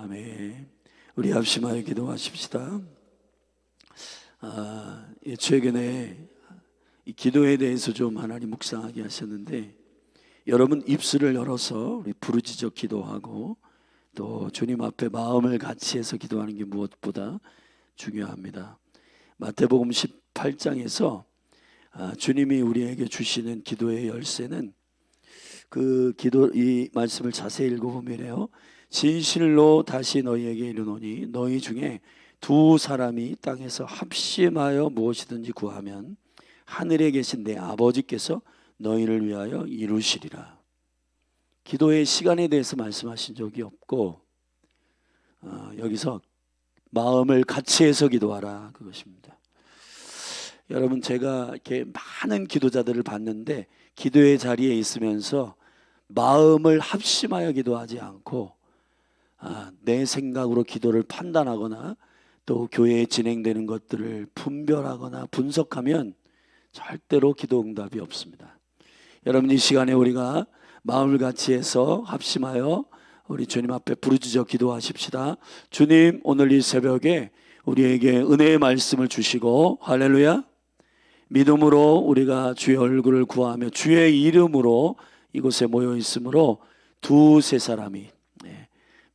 아멘. 우리 합심하여 기도하십시다. 최근에 이 기도에 대해서 좀 하나님 묵상하게 하셨는데, 여러분 입술을 열어서 우리 부르짖어 기도하고 또 주님 앞에 마음을 같이 해서 기도하는 게 무엇보다 중요합니다. 마태복음 18장에서 주님이 우리에게 주시는 기도의 열쇠는 이 말씀을 자세히 읽어보면요, 진실로 다시 너희에게 이르노니 너희 중에 두 사람이 땅에서 합심하여 무엇이든지 구하면 하늘에 계신 내 아버지께서 너희를 위하여 이루시리라. 기도의 시간에 대해서 말씀하신 적이 없고, 여기서 마음을 같이 해서 기도하라, 그것입니다. 여러분, 제가 이렇게 많은 기도자들을 봤는데 기도의 자리에 있으면서 마음을 합심하여 기도하지 않고 내 생각으로 기도를 판단하거나 또 교회에 진행되는 것들을 분별하거나 분석하면 절대로 기도 응답이 없습니다. 여러분, 이 시간에 우리가 마음을 같이 해서 합심하여 우리 주님 앞에 부르짖어 기도하십시다. 주님, 오늘 이 새벽에 우리에게 은혜의 말씀을 주시고, 할렐루야, 믿음으로 우리가 주의 얼굴을 구하며 주의 이름으로 이곳에 모여 있으므로 두세 사람이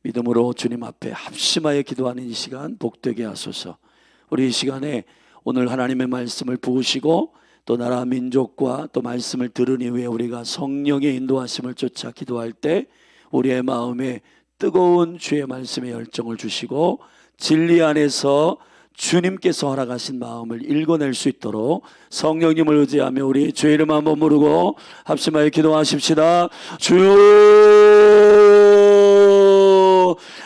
믿음으로 주님 앞에 합심하여 기도하는 이 시간 복되게 하소서. 우리 이 시간에 오늘 하나님의 말씀을 부으시고 또 나라 민족과 또 말씀을 들은 이후에 우리가 성령의 인도하심을 쫓아 기도할 때 우리의 마음에 뜨거운 주의 말씀의 열정을 주시고 진리 안에서 주님께서 허락하신 마음을 읽어낼 수 있도록 성령님을 의지하며 우리 주의 이름 한번 부르고 합심하여 기도하십시다. 주여,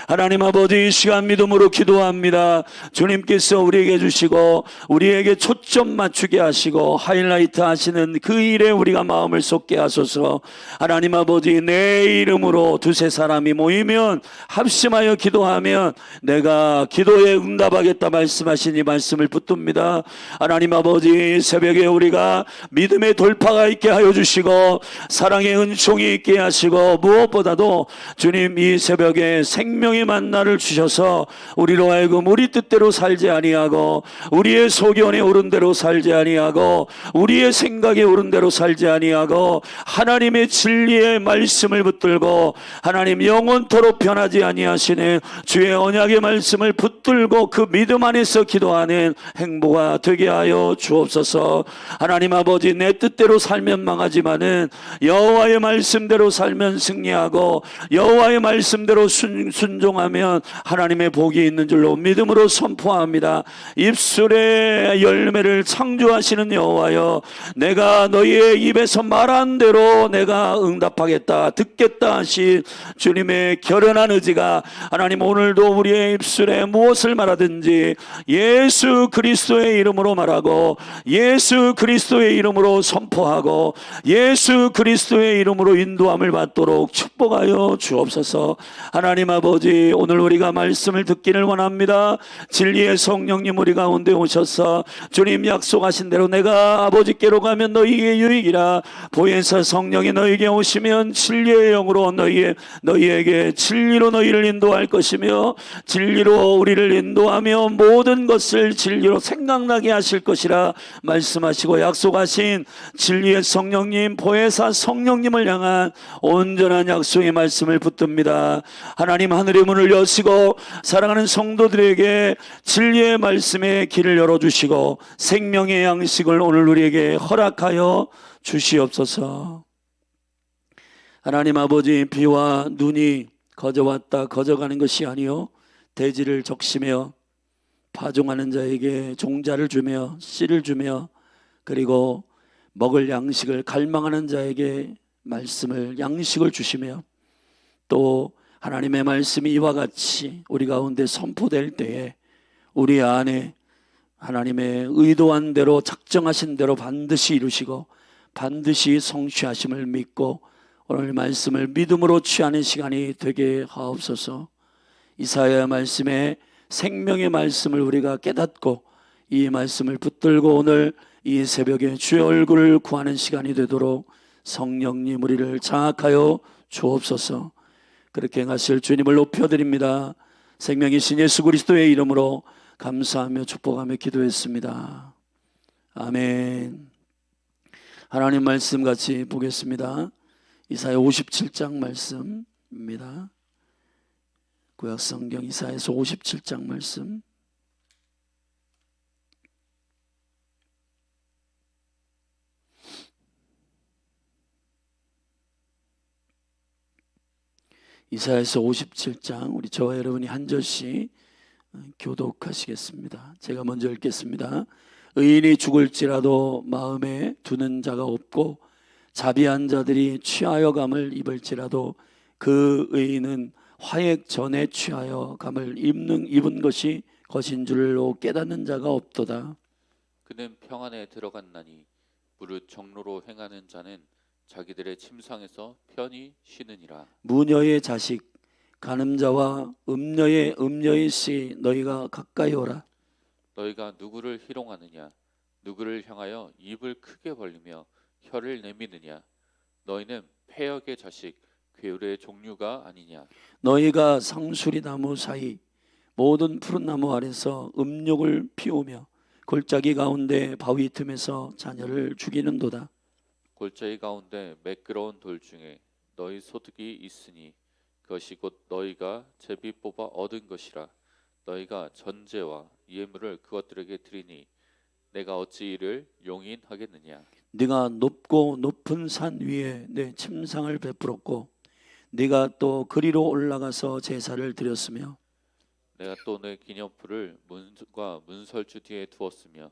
하나님 아버지, 이 시간 믿음으로 기도합니다. 주님께서 우리에게 주시고 우리에게 초점 맞추게 하시고 하이라이트 하시는 그 일에 우리가 마음을 쏟게 하소서. 하나님 아버지, 내 이름으로 두세 사람이 모이면 합심하여 기도하면 내가 기도에 응답하겠다 말씀하신 이 말씀을 붙듭니다. 하나님 아버지, 새벽에 우리가 믿음의 돌파가 있게 하여 주시고 사랑의 은총이 있게 하시고 무엇보다도 주님, 이 새벽에 생명의 만나를 주셔서 우리로 하여금 우리 뜻대로 살지 아니하고 우리의 소견에 오른 대로 살지 아니하고 우리의 생각에 오른 대로 살지 아니하고 하나님의 진리의 말씀을 붙들고 하나님 영원토록 변하지 아니하시는 주의 언약의 말씀을 붙들고 그 믿음 안에서 기도하는 행보가 되게 하여 주옵소서. 하나님 아버지, 내 뜻대로 살면 망하지만은 여호와의 말씀대로 살면 승리하고 여호와의 말씀대로 순종하면 하나님의 복이 있는 줄로 믿음으로 선포합니다. 입술의 열매를 창조하시는 여호와여, 내가 너희의 입에서 말한 대로 내가 응답하겠다 듣겠다 하신 주님의 결연한 의지가 하나님 오늘도 우리의 입술에 무엇을 말하든지 예수 그리스도의 이름으로 말하고 예수 그리스도의 이름으로 선포하고 예수 그리스도의 이름으로 인도함을 받도록 축복하여 주옵소서. 하나님 아버지, 오늘 우리가 말씀을 듣기를 원합니다. 진리의 성령님 우리 가운데 오셔서 주님 약속하신 대로 내가 아버지께로 가면 너희에게 유익이라, 보혜사 성령이 너희에게 오시면 진리의 영으로 너희에게 진리로 너희를 인도할 것이며 진리로 우리를 인도하며 모든 것을 진리로 생각나게 하실 것이라 말씀하시고 약속하신 진리의 성령님, 보혜사 성령님을 향한 온전한 약속의 말씀을 붙듭니다. 하나님, 하늘의 문을 여시고 사랑하는 성도들에게 진리의 말씀의 길을 열어주시고 생명의 양식을 오늘 우리에게 허락하여 주시옵소서. 하나님 아버지, 비와 눈이 거저왔다 거저가는 것이 아니요 대지를 적시며 파종하는 자에게 종자를 주며 씨를 주며 그리고 먹을 양식을 갈망하는 자에게 말씀을 양식을 주시며 또 하나님의 말씀이 이와 같이 우리 가운데 선포될 때에 우리 안에 하나님의 의도한 대로 작정하신 대로 반드시 이루시고 반드시 성취하심을 믿고 오늘 말씀을 믿음으로 취하는 시간이 되게 하옵소서. 이사야 말씀에 생명의 말씀을 우리가 깨닫고 이 말씀을 붙들고 오늘 이 새벽에 주의 얼굴을 구하는 시간이 되도록 성령님 우리를 장악하여 주옵소서. 그렇게 행하실 주님을 높여드립니다. 생명이신 예수 그리스도의 이름으로 감사하며 축복하며 기도했습니다. 아멘. 하나님 말씀 같이 보겠습니다. 이사야 57장 말씀입니다. 구약성경 이사야서 57장 말씀. 이사야서 57장 우리 저와 여러분이 한 절씩 교독하시겠습니다. 제가 먼저 읽겠습니다. 의인이 죽을지라도 마음에 두는 자가 없고 자비한 자들이 취하여 감을 입을지라도 그 의인은 화액 전에 취하여 감을 입은 것이 것인 줄로 깨닫는 자가 없도다. 그는 평안에 들어갔나니 무릇 정로로 행하는 자는 자기들의 침상에서 편히 쉬느니라. 무녀의 자식 간음자와 음녀의 씨 너희가 가까이 오라. 너희가 누구를 희롱하느냐? 누구를 향하여 입을 크게 벌리며 혀를 내미느냐? 너희는 패역의 자식 괴울의 종류가 아니냐? 너희가 상수리 나무 사이 모든 푸른 나무 아래서 음욕을 피우며 골짜기 가운데 바위 틈에서 자녀를 죽이는도다. 골짜기 가운데 매끄러운 돌 중에 너희 소득이 있으니 그것이 곧 너희가 제비 뽑아 얻은 것이라. 너희가 전제와 예물을 그것들에게 드리니 내가 어찌 이를 용인하겠느냐? 네가 높고 높은 산 위에 내 침상을 베풀었고 네가 또 그리로 올라가서 제사를 드렸으며 내가 또 내 기념풀을 문과 문설주 뒤에 두었으며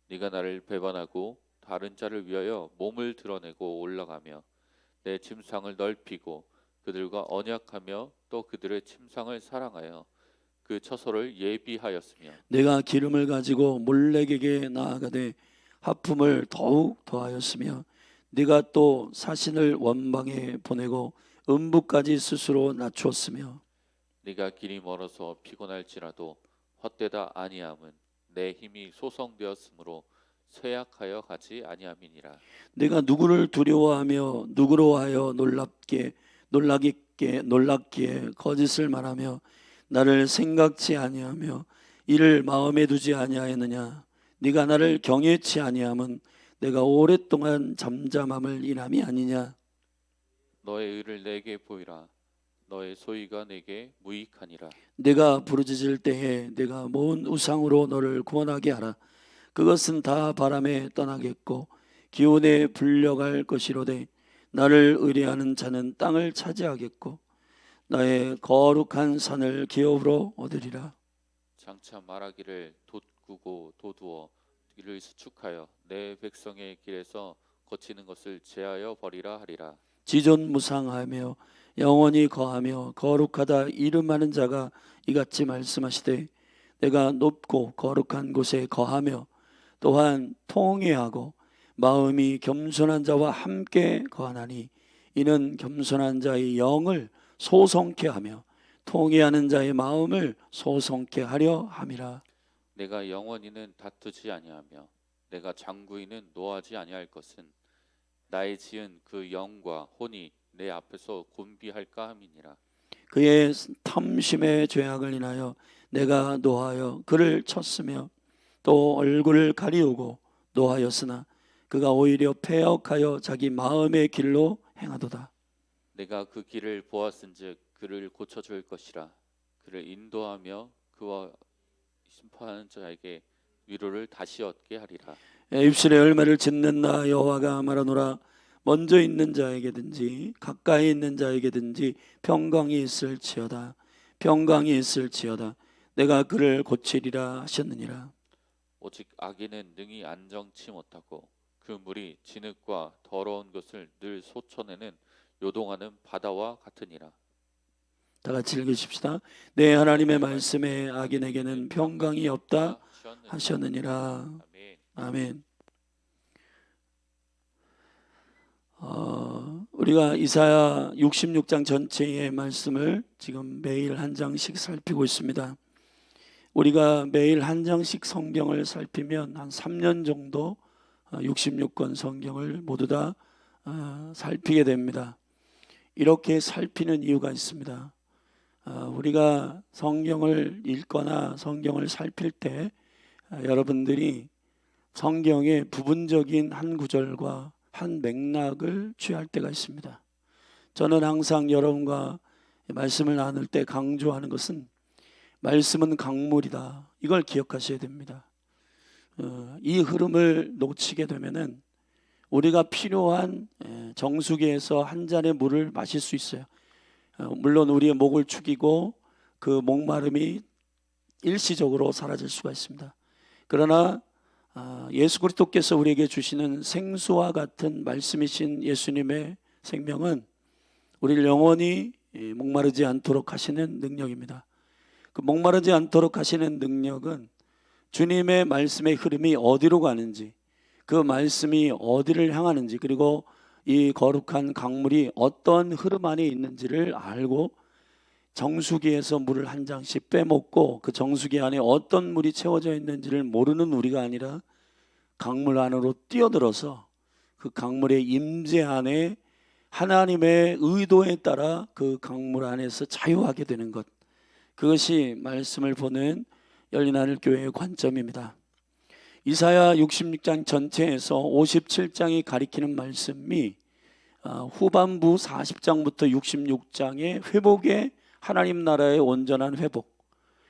네가 나를 배반하고 다른 자를 위하여 몸을 드러내고 올라가며 내 침상을 넓히고 그들과 언약하며 또 그들의 침상을 사랑하여 그 처소를 예비하였으며 내가 기름을 가지고 몰렉에게 나아가되 하품을 더욱 더하였으며 네가 또 사신을 원방에 보내고 음부까지 스스로 낮추었으며 네가 길이 멀어서 피곤할지라도 헛되다 아니함은 내 힘이 소성되었으므로 쇠약하여 가지 아니함이니라. 내가 누구를 두려워하며 누구로 하여 놀랍기에 거짓을 말하며 나를 생각지 아니하며 이를 마음에 두지 아니하였느냐? 네가 나를 경외치 아니함은 내가 오랫동안 잠잠함을 인함이 아니냐? 너의 의를 내게 보이라. 너의 소위가 내게 무익하니라. 내가 부르짖을 때에 내가 모은 우상으로 너를 구원하게 하라. 그것은 다 바람에 떠나겠고 기온에 불려갈 것이로되 나를 의뢰하는 자는 땅을 차지하겠고 나의 거룩한 산을 기업으로 얻으리라. 장차 말하기를 돋구고 도두어 이를 수축하여 내 백성의 길에서 거치는 것을 제하여 버리라 하리라. 지존무상하며 영원히 거하며 거룩하다 이름하는 자가 이같이 말씀하시되 내가 높고 거룩한 곳에 거하며 또한 통회하고 마음이 겸손한 자와 함께 거하나니 이는 겸손한 자의 영을 소성케 하며 통회하는 자의 마음을 소성케 하려 함이라. 내가 영원히는 다투지 아니하며 내가 장구이는 노하지 아니할 것은 나의 지은 그 영과 혼이 내 앞에서 곤비할까 함이니라. 그의 탐심의 죄악을 인하여 내가 노하여 그를 쳤으며 또 얼굴을 가리우고 노하였으나 그가 오히려 패역하여 자기 마음의 길로 행하도다. 내가 그 길을 보았은즉 그를 고쳐줄 것이라. 그를 인도하며 그와 심판하는 자에게 위로를 다시 얻게 하리라. 입술의 열매를 짓는 나 여호와가 말하노라. 먼저 있는 자에게든지 가까이 있는 자에게든지 평강이 있을지어다. 평강이 있을지어다. 내가 그를 고치리라 하셨느니라. 오직 악인은 능히 안정치 못하고 그 물이 진흙과 더러운 것을 늘 솟쳐내는 요동하는 바다와 같으니라. 다 같이 읽으십시다. 내 하나님의 말씀에 악인에게는 평강이 없다 하셨느니라. 아멘. 우리가 이사야 66장 전체의 말씀을 지금 매일 한 장씩 살피고 있습니다. 우리가 매일 한 장씩 성경을 살피면 한 3년 정도 66권 성경을 모두 다 살피게 됩니다. 이렇게 살피는 이유가 있습니다. 우리가 성경을 읽거나 성경을 살필 때 여러분들이 성경의 부분적인 한 구절과 한 맥락을 취할 때가 있습니다. 저는 항상 여러분과 말씀을 나눌 때 강조하는 것은 말씀은 강물이다. 이걸 기억하셔야 됩니다. 이 흐름을 놓치게 되면은 우리가 필요한 정수기에서 한 잔의 물을 마실 수 있어요. 물론 우리의 목을 축이고 그 목마름이 일시적으로 사라질 수가 있습니다. 그러나 예수 그리스도께서 우리에게 주시는 생수와 같은 말씀이신 예수님의 생명은 우리를 영원히 목마르지 않도록 하시는 능력입니다. 그 목마르지 않도록 하시는 능력은 주님의 말씀의 흐름이 어디로 가는지, 그 말씀이 어디를 향하는지, 그리고 이 거룩한 강물이 어떤 흐름 안에 있는지를 알고 정수기에서 물을 한 장씩 빼먹고 그 정수기 안에 어떤 물이 채워져 있는지를 모르는 우리가 아니라 강물 안으로 뛰어들어서 그 강물의 임재 안에 하나님의 의도에 따라 그 강물 안에서 자유하게 되는 것, 그것이 말씀을 보는 열린 하늘 교회의 관점입니다. 이사야 66장 전체에서 57장이 가리키는 말씀이 후반부 40장부터 66장의 회복의 하나님 나라의 온전한 회복,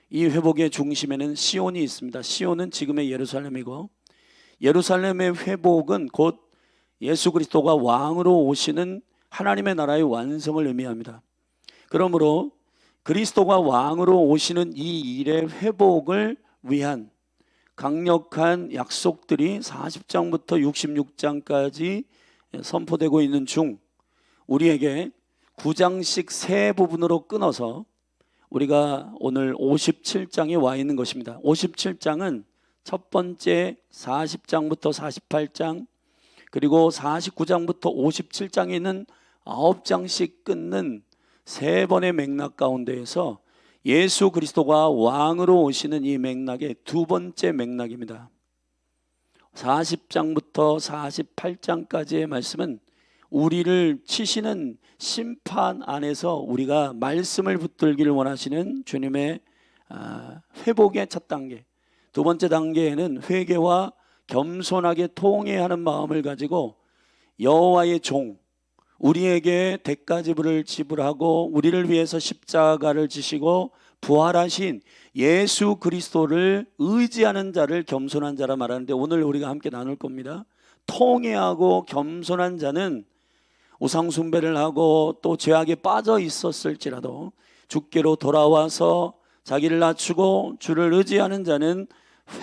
이 회복의 중심에는 시온이 있습니다. 시온은 지금의 예루살렘이고, 예루살렘의 회복은 곧 예수 그리스도가 왕으로 오시는 하나님의 나라의 완성을 의미합니다. 그러므로 그리스도가 왕으로 오시는 이 일의 회복을 위한 강력한 약속들이 40장부터 66장까지 선포되고 있는 중 우리에게 9장씩 세 부분으로 끊어서 우리가 오늘 57장에 와 있는 것입니다. 57장은 첫 번째 40장부터 48장, 그리고 49장부터 57장에 있는 9장씩 끊는 세 번의 맥락 가운데에서 예수 그리스도가 왕으로 오시는 이 맥락의 두 번째 맥락입니다. 40장부터 48장까지의 말씀은 우리를 치시는 심판 안에서 우리가 말씀을 붙들기를 원하시는 주님의 회복의 첫 단계, 두 번째 단계에는 회개와 겸손하게 통회하는 마음을 가지고 여호와의 종, 우리에게 대가지불을 지불하고 우리를 위해서 십자가를 지시고 부활하신 예수 그리스도를 의지하는 자를 겸손한 자라 말하는데, 오늘 우리가 함께 나눌 겁니다. 통회하고 겸손한 자는 우상 숭배를 하고 또 죄악에 빠져 있었을지라도 주께로 돌아와서 자기를 낮추고 주를 의지하는 자는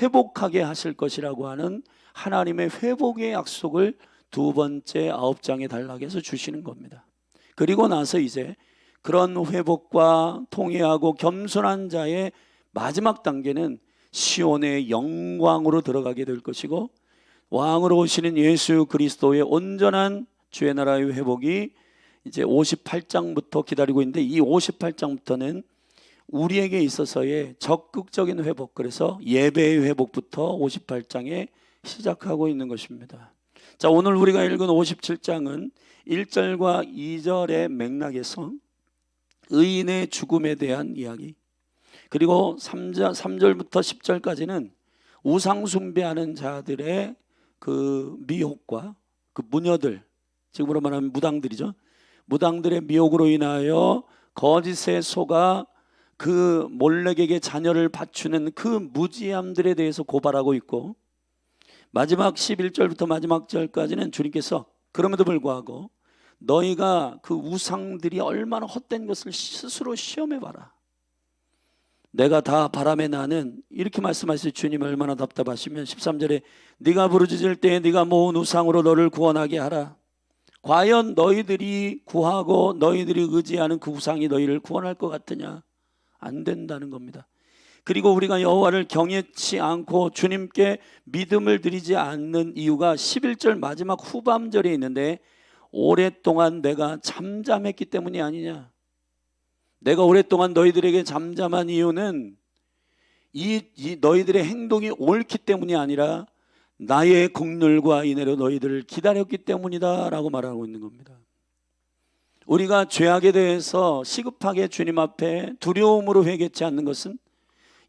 회복하게 하실 것이라고 하는 하나님의 회복의 약속을 두 번째 9장의 단락에서 주시는 겁니다. 그리고 나서 이제 그런 회복과 통회하고 겸손한 자의 마지막 단계는 시온의 영광으로 들어가게 될 것이고, 왕으로 오시는 예수 그리스도의 온전한 주의 나라의 회복이 이제 58장부터 기다리고 있는데, 이 58장부터는 우리에게 있어서의 적극적인 회복, 그래서 예배의 회복부터 58장에 시작하고 있는 것입니다. 자, 오늘 우리가 읽은 57장은 1절과 2절의 맥락에서 의인의 죽음에 대한 이야기, 그리고 3절부터 10절까지는 우상 숭배하는 자들의 그 미혹과 그 무녀들, 지금으로 말하면 무당들이죠. 무당들의 미혹으로 인하여 거짓에 속아 그 몰렉에게 자녀를 바치는 그 무지함들에 대해서 고발하고 있고, 마지막 11절부터 마지막 절까지는 주님께서 그럼에도 불구하고 너희가 그 우상들이 얼마나 헛된 것을 스스로 시험해봐라, 내가 다 바람에 나는, 이렇게 말씀하실 주님이 얼마나 답답하시면 13절에 네가 부르짖을 때에 네가 모은 우상으로 너를 구원하게 하라. 과연 너희들이 구하고 너희들이 의지하는 그 우상이 너희를 구원할 것 같으냐? 안 된다는 겁니다. 그리고 우리가 여호와를 경외치 않고 주님께 믿음을 드리지 않는 이유가 11절 마지막 후반절에 있는데, 오랫동안 내가 잠잠했기 때문이 아니냐. 내가 오랫동안 너희들에게 잠잠한 이유는 이 너희들의 행동이 옳기 때문이 아니라 나의 긍휼과 인애로 너희들을 기다렸기 때문이다 라고 말하고 있는 겁니다. 우리가 죄악에 대해서 시급하게 주님 앞에 두려움으로 회개치 않는 것은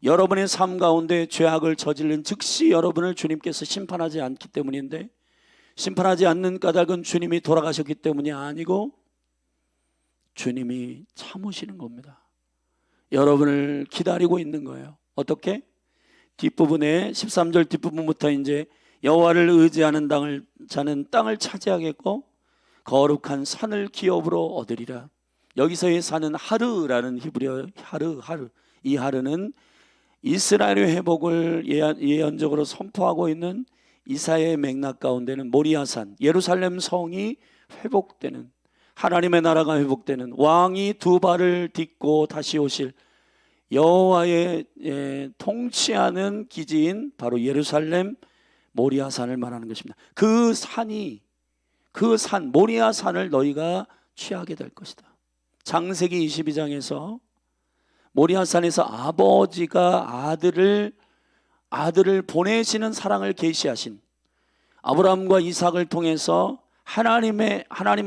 여러분의 삶 가운데 죄악을 저지른 즉시 여러분을 주님께서 심판하지 않기 때문인데, 심판하지 않는 까닭은 주님이 돌아가셨기 때문이 아니고 주님이 참으시는 겁니다. 여러분을 기다리고 있는 거예요. 어떻게? 뒷부분에 13절 뒷부분부터 이제 여호와를 의지하는 자는 땅을 차지하겠고 거룩한 산을 기업으로 얻으리라. 여기서의 산은 하르라는 히브리어 하르. 이 하르는 이스라엘의 회복을 예언적으로 선포하고 있는 이사야의 맥락 가운데는 모리아산, 예루살렘 성이 회복되는, 하나님의 나라가 회복되는, 왕이 두 발을 딛고 다시 오실 여호와의 통치하는 기지인 바로 예루살렘 모리아산을 말하는 것입니다. 그 산 모리아산을 너희가 취하게 될 것이다. 창세기 22장에서 모리아산에서 아버지가 아들을 보내시는 사랑을 계시하신 아브라함과 이삭을 통해서 하나님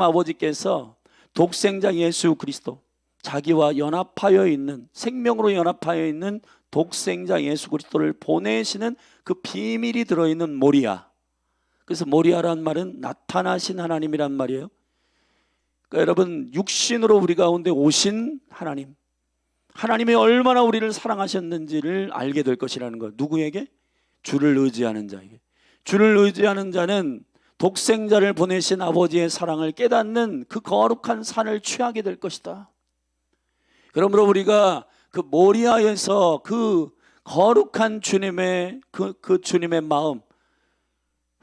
아버지께서 독생자 예수 그리스도, 자기와 연합하여 있는, 생명으로 연합하여 있는 독생자 예수 그리스도를 보내시는 그 비밀이 들어있는 모리아. 그래서 모리아란 말은 나타나신 하나님이란 말이에요. 그러니까 여러분, 육신으로 우리 가운데 오신 하나님이 얼마나 우리를 사랑하셨는지를 알게 될 것이라는 것. 누구에게? 주를 의지하는 자에게. 주를 의지하는 자는 독생자를 보내신 아버지의 사랑을 깨닫는 그 거룩한 산을 취하게 될 것이다. 그러므로 우리가 그 모리아에서 그 거룩한 주님의 그 주님의 마음,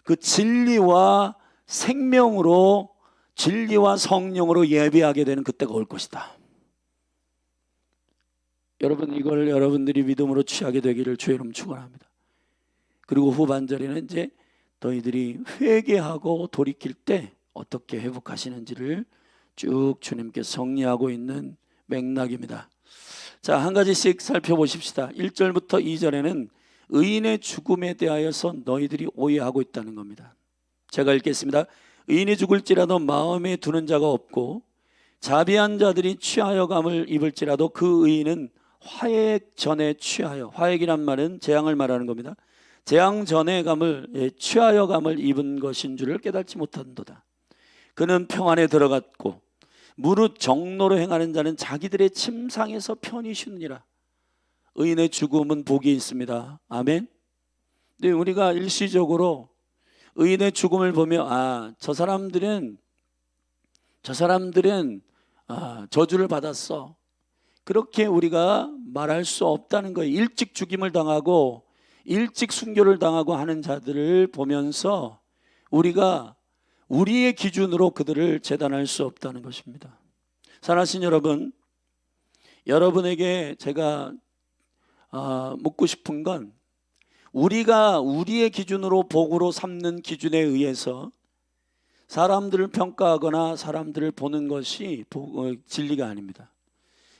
그 진리와 생명으로, 진리와 성령으로 예배하게 되는 그때가 올 것이다. 여러분, 이걸 여러분들이 믿음으로 취하게 되기를 주의 이름 축원합니다. 그리고 후반절에는 이제 너희들이 회개하고 돌이킬 때 어떻게 회복하시는지를 쭉 주님께서 정리하고 있는 맥락입니다. 자, 한 가지씩 살펴보십시다. 1절부터 2절에는 의인의 죽음에 대하여서 너희들이 오해하고 있다는 겁니다. 제가 읽겠습니다. 의인이 죽을지라도 마음에 두는 자가 없고 자비한 자들이 취하여감을 입을지라도 그 의인은 화액 전에 취하여, 화액이란 말은 재앙을 말하는 겁니다. 재앙 전에 취하여감을 입은 것인 줄을 깨닫지 못한도다. 그는 평안에 들어갔고 무릇 정로로 행하는 자는 자기들의 침상에서 편히 쉬느니라. 의인의 죽음은 복이 있습니다. 아멘. 근데 우리가 일시적으로 의인의 죽음을 보며 저 사람들은 저주를 받았어, 그렇게 우리가 말할 수 없다는 거예요. 일찍 죽임을 당하고 일찍 순교를 당하고 하는 자들을 보면서 우리가 우리의 기준으로 그들을 재단할 수 없다는 것입니다. 사랑하신 여러분, 여러분에게 제가 묻고 싶은 건, 우리가 우리의 기준으로 복으로 삼는 기준에 의해서 사람들을 평가하거나 사람들을 보는 것이 진리가 아닙니다.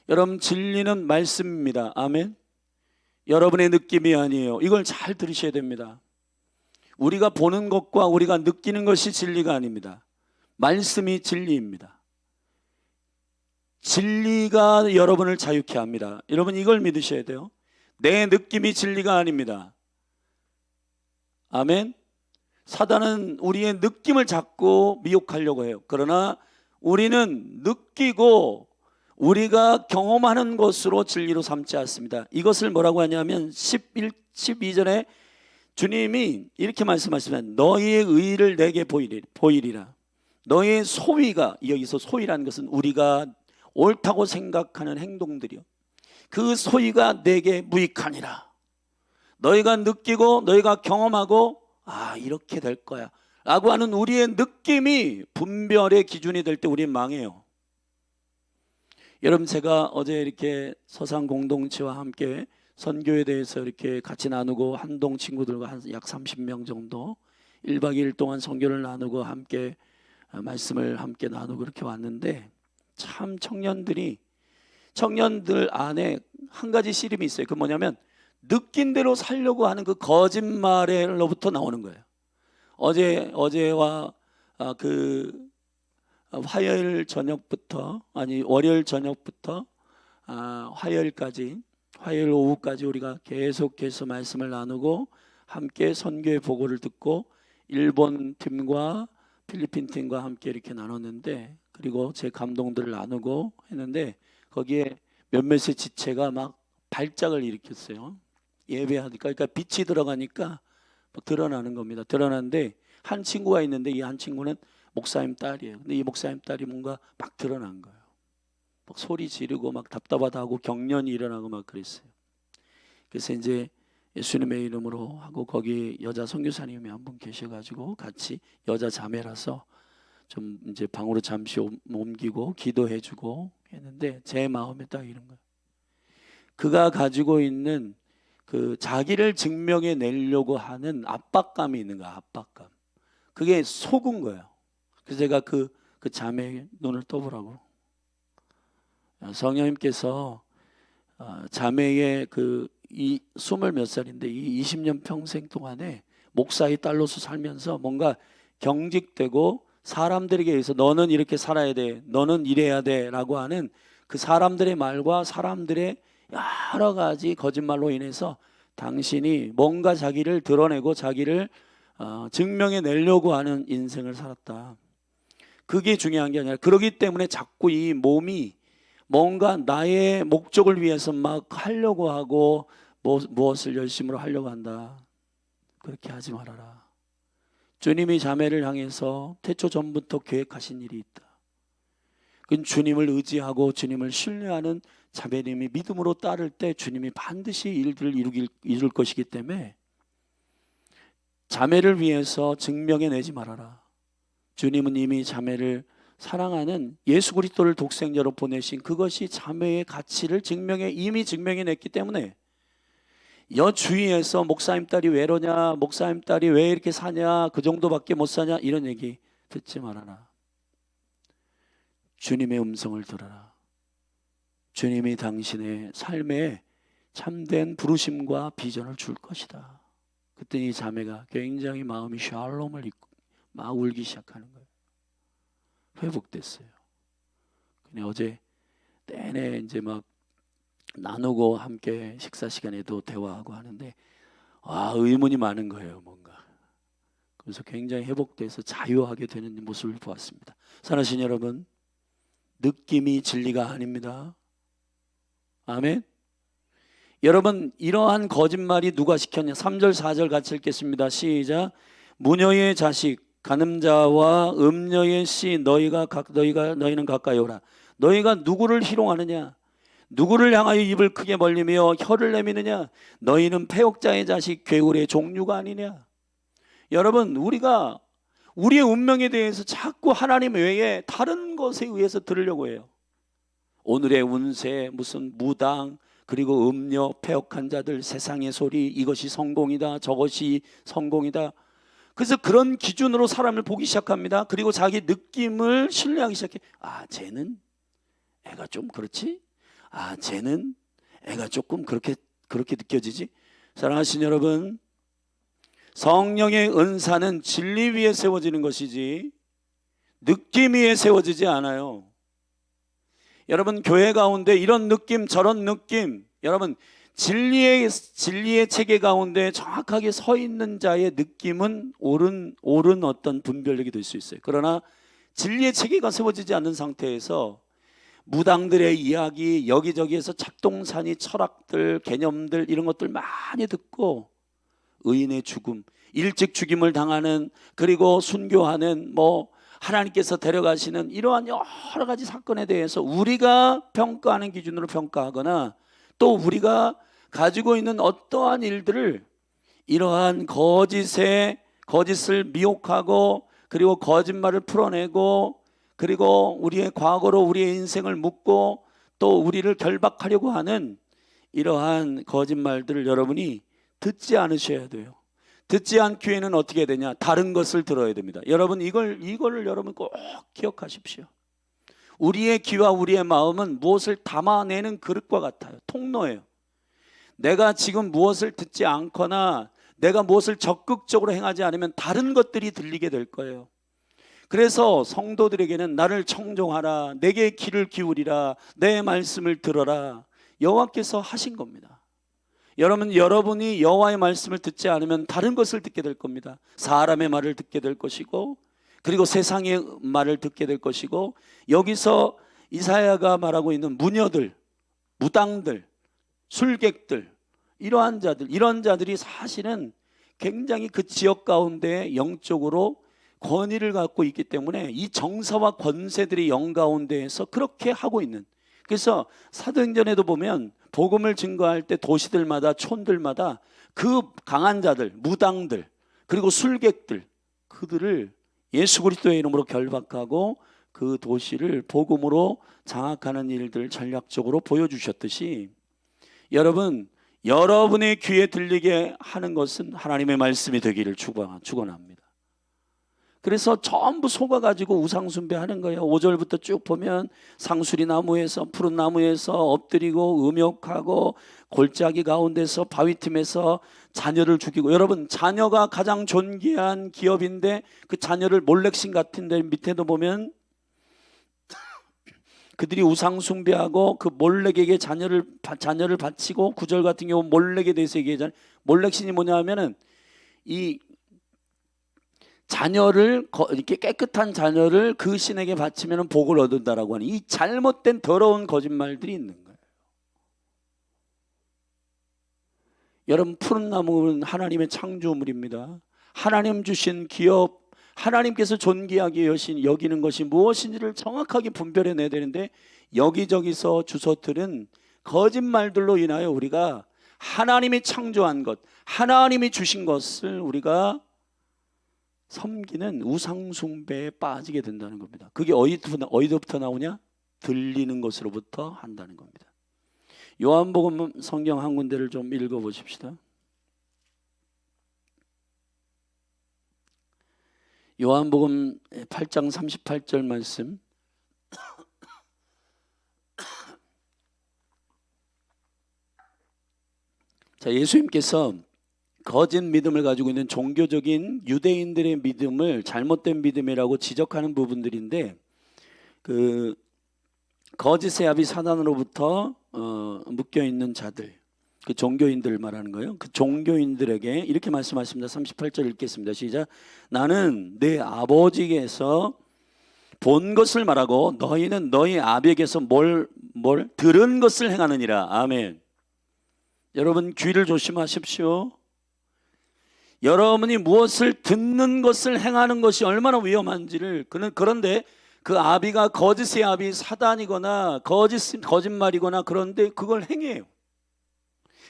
여러분, 진리는 말씀입니다. 아멘. 여러분의 느낌이 아니에요. 이걸 잘 들으셔야 됩니다. 우리가 보는 것과 우리가 느끼는 것이 진리가 아닙니다. 말씀이 진리입니다. 진리가 여러분을 자유케 합니다. 여러분, 이걸 믿으셔야 돼요. 내 느낌이 진리가 아닙니다. 아멘. 사단은 우리의 느낌을 잡고 미혹하려고 해요. 그러나 우리는 느끼고 우리가 경험하는 것으로 진리로 삼지 않습니다. 이것을 뭐라고 하냐면 12절에 주님이 이렇게 말씀하시면 너희의 의를 내게 보이리라. 너희의 소위가, 여기서 소위라는 것은 우리가 옳다고 생각하는 행동들이요, 그 소위가 내게 무익하니라. 너희가 느끼고 너희가 경험하고 이렇게 될 거야 라고 하는 우리의 느낌이 분별의 기준이 될 때 우리는 망해요. 여러분, 제가 어제 이렇게 서상 공동체와 함께 선교에 대해서 이렇게 같이 나누고, 한동 친구들과 약 30명 정도 1박 2일 동안 선교를 나누고 함께 말씀을 함께 나누고 그렇게 왔는데, 참 청년들 안에 한 가지 씨름이 있어요. 그 뭐냐면 느낀 대로 살려고 하는 그 거짓말로부터 나오는 거예요. 어제와 화요일 저녁부터 월요일 저녁부터 화요일까지 화요일 오후까지 우리가 계속해서 말씀을 나누고 함께 선교의 보고를 듣고 일본 팀과 필리핀 팀과 함께 이렇게 나눴는데 그리고 제 감동들을 나누고 했는데 거기에 몇몇의 지체가 막 발작을 일으켰어요. 예배하니까 그러니까 빛이 들어가니까 막 드러나는 겁니다. 드러나는데 한 친구가 있는데 이 한 친구는 목사님 딸이에요. 근데 이 목사님 딸이 뭔가 막 드러난 거예요. 막 소리 지르고 막 답답하다고 경련이 일어나고 막 그랬어요. 그래서 이제 예수님의 이름으로 하고 거기 여자 선교사님이 한 분 계셔가지고 같이 여자 자매라서 좀 이제 방으로 잠시 옮기고 기도해주고 했는데 제 마음에 딱 이런 거예요. 그가 가지고 있는 그 자기를 증명해 내려고 하는 압박감이 있는 거야. 압박감. 그게 속은 거예요. 그래서 제가 그 자매의 눈을 떠보라고. 성령님께서 자매의 이 20몇 살인데 이 20년 평생 동안에 목사의 딸로서 살면서 뭔가 경직되고 사람들에게 의해서 너는 이렇게 살아야 돼, 너는 이래야 돼 라고 하는 그 사람들의 말과 사람들의 여러 가지 거짓말로 인해서 당신이 뭔가 자기를 드러내고 자기를 증명해 내려고 하는 인생을 살았다. 그게 중요한 게 아니라 그러기 때문에 자꾸 이 몸이 뭔가 나의 목적을 위해서 막 하려고 하고 무엇을 열심으로 하려고 한다. 그렇게 하지 말아라. 주님이 자매를 향해서 태초 전부터 계획하신 일이 있다. 그건 주님을 의지하고 주님을 신뢰하는 자매님이 믿음으로 따를 때 주님이 반드시 일들을 이룰 것이기 때문에 자매를 위해서 증명해내지 말아라. 주님은 이미 자매를 사랑하는 예수 그리스도를 독생자로 보내신 그것이 자매의 가치를 이미 증명해냈기 때문에 여 주위에서 목사님 딸이 왜러냐, 목사님 딸이 왜 이렇게 사냐, 그 정도밖에 못 사냐 이런 얘기 듣지 말아라. 주님의 음성을 들어라. 주님이 당신의 삶에 참된 부르심과 비전을 줄 것이다. 그때 이 자매가 굉장히 마음이 샬롬을 입고 막 울기 시작하는 거예요. 회복됐어요. 근데 어제 내내 이제 막 나누고 함께 식사 시간에도 대화하고 하는데 의문이 많은 거예요. 뭔가. 그래서 굉장히 회복돼서 자유하게 되는 모습을 보았습니다. 사랑하신 여러분, 느낌이 진리가 아닙니다. 아멘. 여러분, 이러한 거짓말이 누가 시켰냐? 3절 4절 같이 읽겠습니다. 시작. 무녀의 자식 간음자와 음녀의 씨 너희는 가까이 오라. 너희가 누구를 희롱하느냐? 누구를 향하여 입을 크게 벌리며 혀를 내미느냐? 너희는 패역자의 자식 괴울의 종류가 아니냐? 여러분, 우리가 우리의 운명에 대해서 자꾸 하나님 외에 다른 것에 의해서 들으려고 해요. 오늘의 운세, 무슨 무당, 그리고 음녀, 패역한 자들, 세상의 소리, 이것이 성공이다, 저것이 성공이다. 그래서 그런 기준으로 사람을 보기 시작합니다. 그리고 자기 느낌을 신뢰하기 시작해. 쟤는 애가 좀 그렇지? 쟤는 애가 조금 그렇게 느껴지지? 사랑하신 여러분, 성령의 은사는 진리 위에 세워지는 것이지 느낌 위에 세워지지 않아요. 여러분, 교회 가운데 이런 느낌 저런 느낌, 여러분 진리의 체계 가운데 정확하게 서 있는 자의 느낌은 옳은 어떤 분별력이 될 수 있어요. 그러나 진리의 체계가 세워지지 않는 상태에서 무당들의 이야기, 여기저기에서 잡동사니 철학들, 개념들 이런 것들 많이 듣고 의인의 죽음, 일찍 죽임을 당하는, 그리고 순교하는, 하나님께서 데려가시는 이러한 여러 가지 사건에 대해서 우리가 평가하는 기준으로 평가하거나 또 우리가 가지고 있는 어떠한 일들을 이러한 거짓을 미혹하고 그리고 거짓말을 풀어내고 그리고 우리의 과거로 우리의 인생을 묻고 또 우리를 결박하려고 하는 이러한 거짓말들을 여러분이 듣지 않으셔야 돼요. 듣지 않기에는 어떻게 되냐? 다른 것을 들어야 됩니다. 여러분, 이거를 여러분 꼭 기억하십시오. 우리의 귀와 우리의 마음은 무엇을 담아내는 그릇과 같아요. 통로예요. 내가 지금 무엇을 듣지 않거나 내가 무엇을 적극적으로 행하지 않으면 다른 것들이 들리게 될 거예요. 그래서 성도들에게는 나를 청종하라, 내게 귀를 기울이라, 내 말씀을 들어라, 여호와께서 하신 겁니다. 여러분이 여호와의 말씀을 듣지 않으면 다른 것을 듣게 될 겁니다. 사람의 말을 듣게 될 것이고, 그리고 세상의 말을 듣게 될 것이고, 여기서 이사야가 말하고 있는 무녀들, 무당들, 술객들, 이런 자들이 사실은 굉장히 그 지역 가운데 영적으로 권위를 갖고 있기 때문에 이 정사와 권세들이 영 가운데에서 그렇게 하고 있는, 그래서 사도행전에도 보면 복음을 증거할 때 도시들마다 촌들마다 그 강한 자들, 무당들, 그리고 술객들, 그들을 예수 그리스도의 이름으로 결박하고 그 도시를 복음으로 장악하는 일들 전략적으로 보여주셨듯이, 여러분의 귀에 들리게 하는 것은 하나님의 말씀이 되기를 축원합니다. 그래서 전부 속아가지고 우상숭배하는 거예요. 5절부터 쭉 보면 상수리 나무에서, 푸른 나무에서 엎드리고 음욕하고 골짜기 가운데서 바위 틈에서 자녀를 죽이고, 여러분 자녀가 가장 존귀한 기업인데 그 자녀를 몰렉신 같은 데 밑에도 보면 그들이 우상숭배하고 그 몰렉에게 자녀를 바치고, 9절 같은 경우 몰렉에 대해서 얘기하잖아요. 몰렉신이 뭐냐 하면은 이 자녀를, 이렇게 깨끗한 자녀를 그 신에게 바치면 복을 얻는다라고 하는 이 잘못된 더러운 거짓말들이 있는 거예요. 여러분, 푸른 나무는 하나님의 창조물입니다. 하나님 주신 기업, 하나님께서 존귀하게 여기는 것이 무엇인지를 정확하게 분별해내야 되는데, 여기저기서 주워들은 거짓말들로 인하여 우리가 하나님이 창조한 것, 하나님이 주신 것을 우리가 섬기는 우상숭배에 빠지게 된다는 겁니다. 그게 어디부터 나오냐? 들리는 것으로부터 한다는 겁니다. 요한복음 성경 한 군데를 좀 읽어보십시다. 요한복음 8장 38절 말씀. 자, 예수님께서 거짓 믿음을 가지고 있는 종교적인 유대인들의 믿음을 잘못된 믿음이라고 지적하는 부분들인데, 그 거짓의 아비 사단으로부터 묶여 있는 자들, 그 종교인들 말하는 거예요. 그 종교인들에게 이렇게 말씀하십니다. 38절 읽겠습니다. 시작. 나는 내 아버지께서 본 것을 말하고 너희는 너희 아비에게서 뭘 들은 것을 행하느니라. 아멘. 여러분 귀를 조심하십시오. 여러분이 무엇을 듣는 것을 행하는 것이 얼마나 위험한지를, 그런데 그 아비가 거짓의 아비 사단이거나 거짓말이거나, 그런데 그걸 행해요.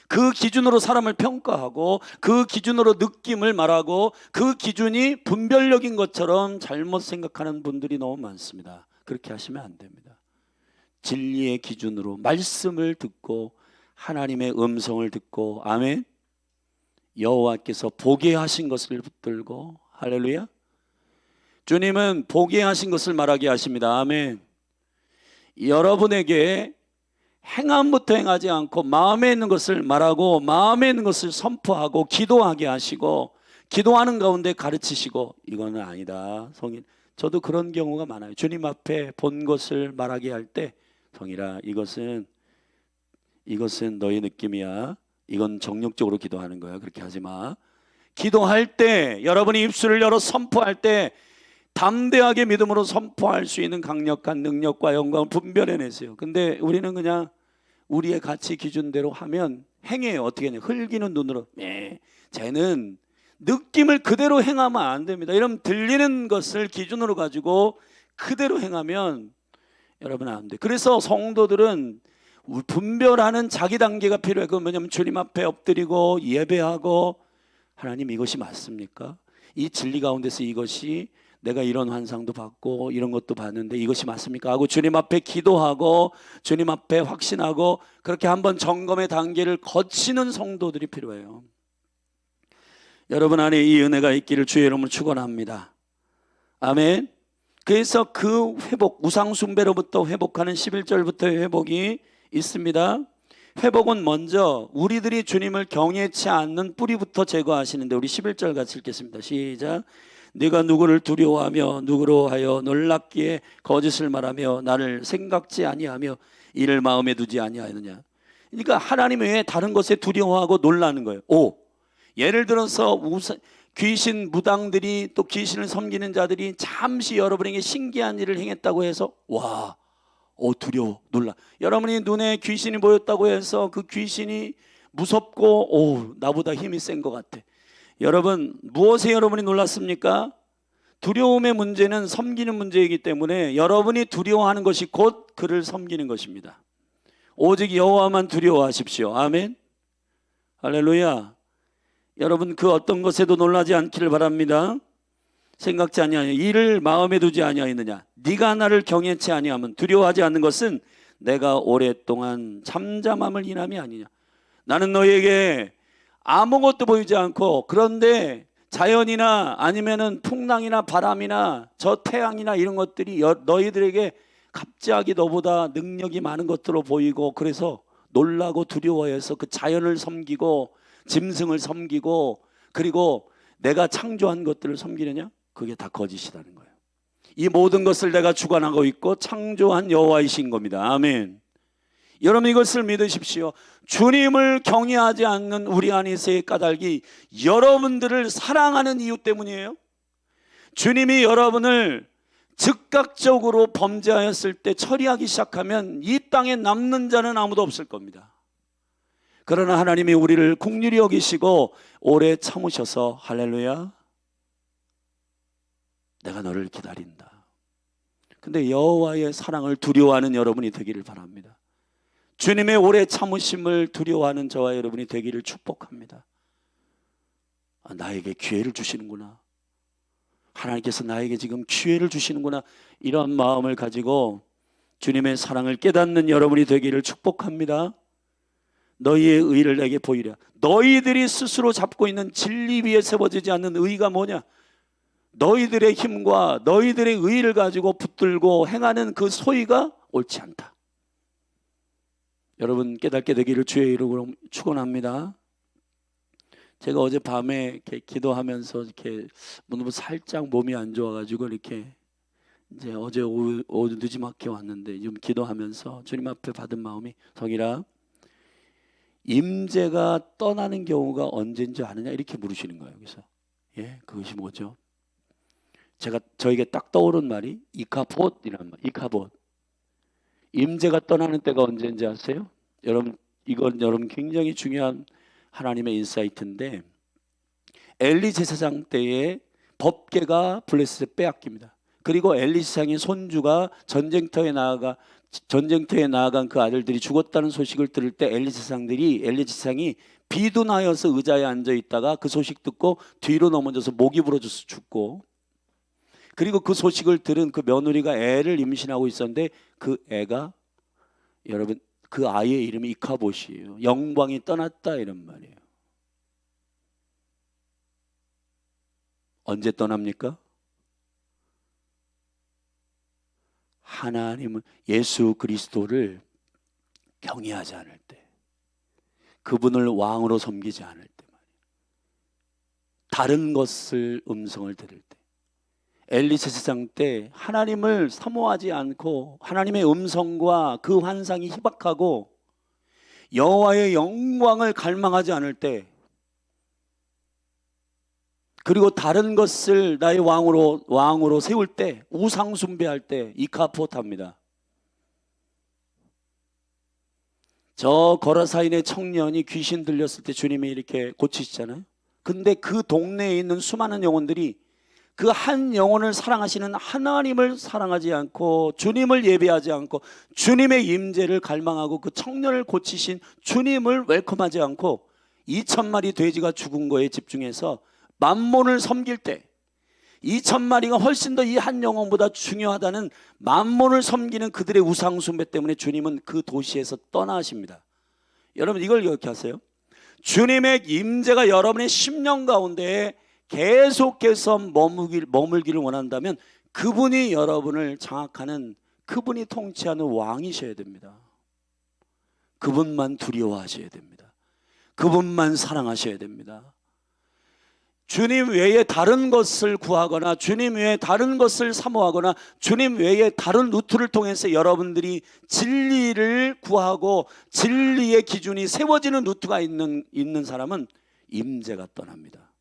그 기준으로 사람을 평가하고 그 기준으로 느낌을 말하고 그 기준이 분별력인 것처럼 잘못 생각하는 분들이 너무 많습니다. 그렇게 하시면 안 됩니다. 진리의 기준으로 말씀을 듣고 하나님의 음성을 듣고, 아멘, 여호와께서 보게 하신 것을 붙들고, 할렐루야, 주님은 보게 하신 것을 말하게 하십니다. 아멘. 여러분에게 행함부터 행하지 않고 마음에 있는 것을 말하고 마음에 있는 것을 선포하고 기도하게 하시고, 기도하는 가운데 가르치시고, 이거는 아니다 성인. 저도 그런 경우가 많아요. 주님 앞에 본 것을 말하게 할 때, 성이라 이것은 너의 느낌이야, 이건 정력적으로 기도하는 거야, 그렇게 하지 마. 기도할 때, 여러분이 입술을 열어 선포할 때 담대하게 믿음으로 선포할 수 있는 강력한 능력과 영광을 분별해내세요. 근데 우리는 그냥 우리의 가치 기준대로 하면 행해요. 어떻게 하냐, 흘기는 눈으로. 쟤는 느낌을 그대로 행하면 안 됩니다. 이러면 들리는 것을 기준으로 가지고 그대로 행하면 여러분 안 돼. 그래서 성도들은 분별하는 자기 단계가 필요해요. 그건 뭐냐면 주님 앞에 엎드리고 예배하고, 하나님 이것이 맞습니까? 이 진리 가운데서 이것이, 내가 이런 환상도 받고 이런 것도 봤는데 이것이 맞습니까? 하고 주님 앞에 기도하고 주님 앞에 확신하고, 그렇게 한번 점검의 단계를 거치는 성도들이 필요해요. 여러분 안에 이 은혜가 있기를 주의 이름으로 축원합니다. 아멘. 그래서 그 회복, 우상숭배로부터 회복하는 11절부터의 회복이 있습니다. 회복은 먼저 우리들이 주님을 경외치 않는 뿌리부터 제거하시는데, 우리 11절 같이 읽겠습니다. 시작. 네가 누구를 두려워하며 누구로 하여 놀랍기에 거짓을 말하며 나를 생각지 아니하며 이를 마음에 두지 아니하느냐. 그러니까 하나님 외에 다른 것에 두려워하고 놀라는 거예요. 예를 들어서 귀신 무당들이 또 귀신을 섬기는 자들이 잠시 여러분에게 신기한 일을 행했다고 해서 두려워 놀라. 여러분이 눈에 귀신이 보였다고 해서 그 귀신이 무섭고 나보다 힘이 센 것 같아. 여러분, 무엇에 여러분이 놀랐습니까? 두려움의 문제는 섬기는 문제이기 때문에 여러분이 두려워하는 것이 곧 그를 섬기는 것입니다. 오직 여호와만 두려워하십시오. 아멘. 할렐루야. 여러분, 그 어떤 것에도 놀라지 않기를 바랍니다. 생각지 아니하냐, 이를 마음에 두지 아니하였느냐. 네가 나를 경외치 아니하면 두려워하지 않는 것은 내가 오랫동안 잠잠함을 인함이 아니냐. 나는 너희에게 아무것도 보이지 않고, 그런데 자연이나 아니면은 풍랑이나 바람이나 저 태양이나 이런 것들이 너희들에게 갑자기 너보다 능력이 많은 것들로 보이고, 그래서 놀라고 두려워해서 그 자연을 섬기고 짐승을 섬기고 그리고 내가 창조한 것들을 섬기느냐? 그게 다 거짓이라는 거예요. 이 모든 것을 내가 주관하고 있고 창조한 여호와이신 겁니다. 아멘. 여러분, 이것을 믿으십시오. 주님을 경외하지 않는 우리 안에서의 까닭이 여러분들을 사랑하는 이유 때문이에요. 주님이 여러분을 즉각적으로 범죄하였을 때 처리하기 시작하면 이 땅에 남는 자는 아무도 없을 겁니다. 그러나 하나님이 우리를 긍휼히 여기시고 오래 참으셔서, 할렐루야, 내가 너를 기다린다. 근데 여호와의 사랑을 두려워하는 여러분이 되기를 바랍니다. 주님의 오래 참으심을 두려워하는 저와 여러분이 되기를 축복합니다. 나에게 기회를 주시는구나, 하나님께서 나에게 지금 기회를 주시는구나, 이런 마음을 가지고 주님의 사랑을 깨닫는 여러분이 되기를 축복합니다. 너희의 의를 내게 보이랴. 너희들이 스스로 잡고 있는 진리 위에 세워지지 않는 의가 뭐냐? 너희들의 힘과 너희들의 의를 가지고 붙들고 행하는 그 소위가 옳지 않다. 여러분, 깨닫게 되기를 주의 이름으로 축원합니다. 제가 어제 밤에 이렇게 기도하면서 이렇게 살짝 몸이 안 좋아가지고 이렇게 이제 어제 오후 늦지막히 왔는데 좀 기도하면서 주님 앞에 받은 마음이, 성이라, 임재가 떠나는 경우가 언제인지 아느냐, 이렇게 물으시는 거예요. 그래서 그것이 뭐죠? 저에게 딱 떠오른 말이 이카봇이란 말. 이카봇. 임재가 떠나는 때가 언제인지 아세요? 여러분, 이건 여러분 굉장히 중요한 하나님의 인사이트인데, 엘리 제사장 때에 법궤가 블레셋에 빼앗깁니다. 그리고 엘리 제사장의 손주가 전쟁터에 나아간 그 아들들이 죽었다는 소식을 들을 때 엘리 제사장이 비둔하여서 의자에 앉아 있다가 그 소식 듣고 뒤로 넘어져서 목이 부러져서 죽고, 그리고 그 소식을 들은 그 며느리가 애를 임신하고 있었는데 그 애가, 여러분, 그 아이의 이름이 이카봇이에요. 영광이 떠났다, 이런 말이에요. 언제 떠납니까? 하나님은 예수 그리스도를 경외하지 않을 때, 그분을 왕으로 섬기지 않을 때 말이에요. 다른 것을 음성을 들을 때, 엘리 제사장 때 하나님을 사모하지 않고 하나님의 음성과 그 환상이 희박하고 여호와의 영광을 갈망하지 않을 때, 그리고 다른 것을 나의 왕으로 세울 때, 우상 숭배할 때 이카포탑니다. 저 거라사인의 청년이 귀신 들렸을 때 주님이 이렇게 고치시잖아요. 근데 그 동네에 있는 수많은 영혼들이 그 한 영혼을 사랑하시는 하나님을 사랑하지 않고 주님을 예배하지 않고 주님의 임재를 갈망하고 그 청년을 고치신 주님을 웰컴하지 않고 2,000마리 돼지가 죽은 거에 집중해서 만몬을 섬길 때, 2,000마리가 훨씬 더 이 한 영혼보다 중요하다는 만몬을 섬기는 그들의 우상 숭배 때문에 주님은 그 도시에서 떠나십니다. 여러분, 이걸 기억하세요. 주님의 임재가 여러분의 심령 가운데 계속해서 머물기를 원한다면 그분이 여러분을 장악하는, 그분이 통치하는 왕이셔야 됩니다. 그분만 두려워하셔야 됩니다. 그분만 사랑하셔야 됩니다. 주님 외에 다른 것을 구하거나 주님 외에 다른 것을 사모하거나 주님 외에 다른 루트를 통해서 여러분들이 진리를 구하고 진리의 기준이 세워지는 루트가 있는 사람은 임재가 떠납니다.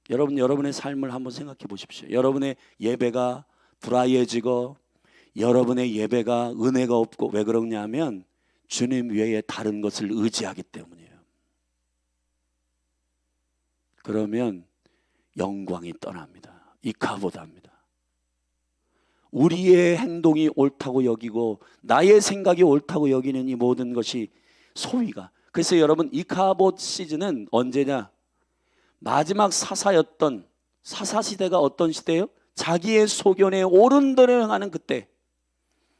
여러분의 삶을 한번 생각해 보십시오. 여러분의 예배가 드라이해지고 여러분의 예배가 은혜가 없고, 왜 그러냐면 주님 외에 다른 것을 의지하기 때문이에요. 그러면 영광이 떠납니다. 이카보다입니다. 우리의 행동이 옳다고 여기고 나의 생각이 옳다고 여기는 이 모든 것이 소위가. 그래서 여러분, 이카봇 시즌은 언제냐? 마지막 사사였던, 사사시대가 어떤 시대예요? 자기의 소견에 옳은 대로 행하는 그때,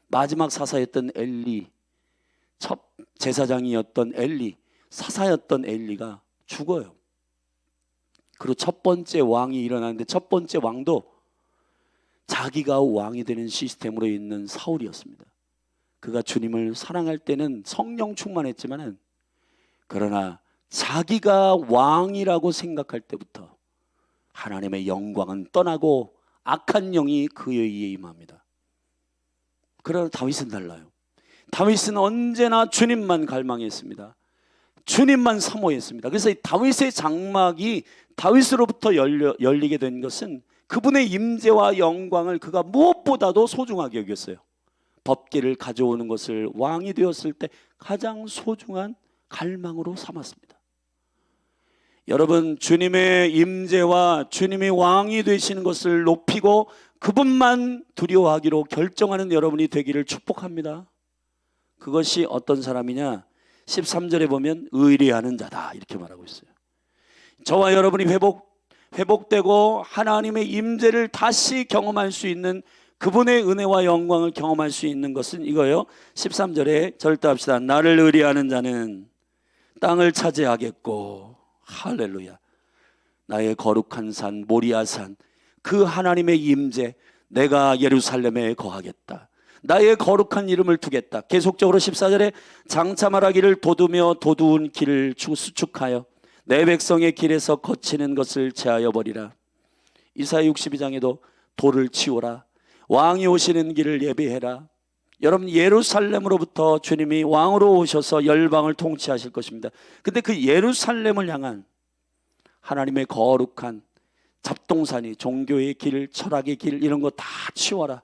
마지막 사사였던 엘리, 첫 제사장이었던 엘리, 사사였던 엘리가 죽어요. 그리고 첫 번째 왕이 일어나는데, 첫 번째 왕도 자기가 왕이 되는 시스템으로 있는 사울이었습니다. 그가 주님을 사랑할 때는 성령 충만했지만은, 그러나 자기가 왕이라고 생각할 때부터 하나님의 영광은 떠나고 악한 영이 그에 의해 임합니다. 그러나 다윗은 달라요. 다윗은 언제나 주님만 갈망했습니다. 주님만 사모했습니다. 그래서 이 다윗의 장막이 다윗으로부터 열리게 된 것은 그분의 임재와 영광을 그가 무엇보다도 소중하게 여겼어요. 법궤를 가져오는 것을 왕이 되었을 때 가장 소중한 갈망으로 삼았습니다. 여러분, 주님의 임재와 주님이 왕이 되시는 것을 높이고 그분만 두려워하기로 결정하는 여러분이 되기를 축복합니다. 그것이 어떤 사람이냐? 13절에 보면 의리하는 자다 이렇게 말하고 있어요. 저와 여러분이 회복되고 하나님의 임재를 다시 경험할 수 있는, 그분의 은혜와 영광을 경험할 수 있는 것은 이거예요. 13절에 절대합시다. 나를 의리하는 자는 땅을 차지하겠고, 할렐루야. 나의 거룩한 산 모리아산, 그 하나님의 임재, 내가 예루살렘에 거하겠다. 나의 거룩한 이름을 두겠다. 계속적으로 14절에 장차 말하기를 돋우며 돋우은 길을 수축하여 내 백성의 길에서 거치는 것을 제하여 버리라. 이사야 62장에도 돌을 치우라. 왕이 오시는 길을 예비해라. 여러분, 예루살렘으로부터 주님이 왕으로 오셔서 열방을 통치하실 것입니다. 근데 그 예루살렘을 향한 하나님의 거룩한 잡동사니, 종교의 길, 철학의 길, 이런 거 다 치워라.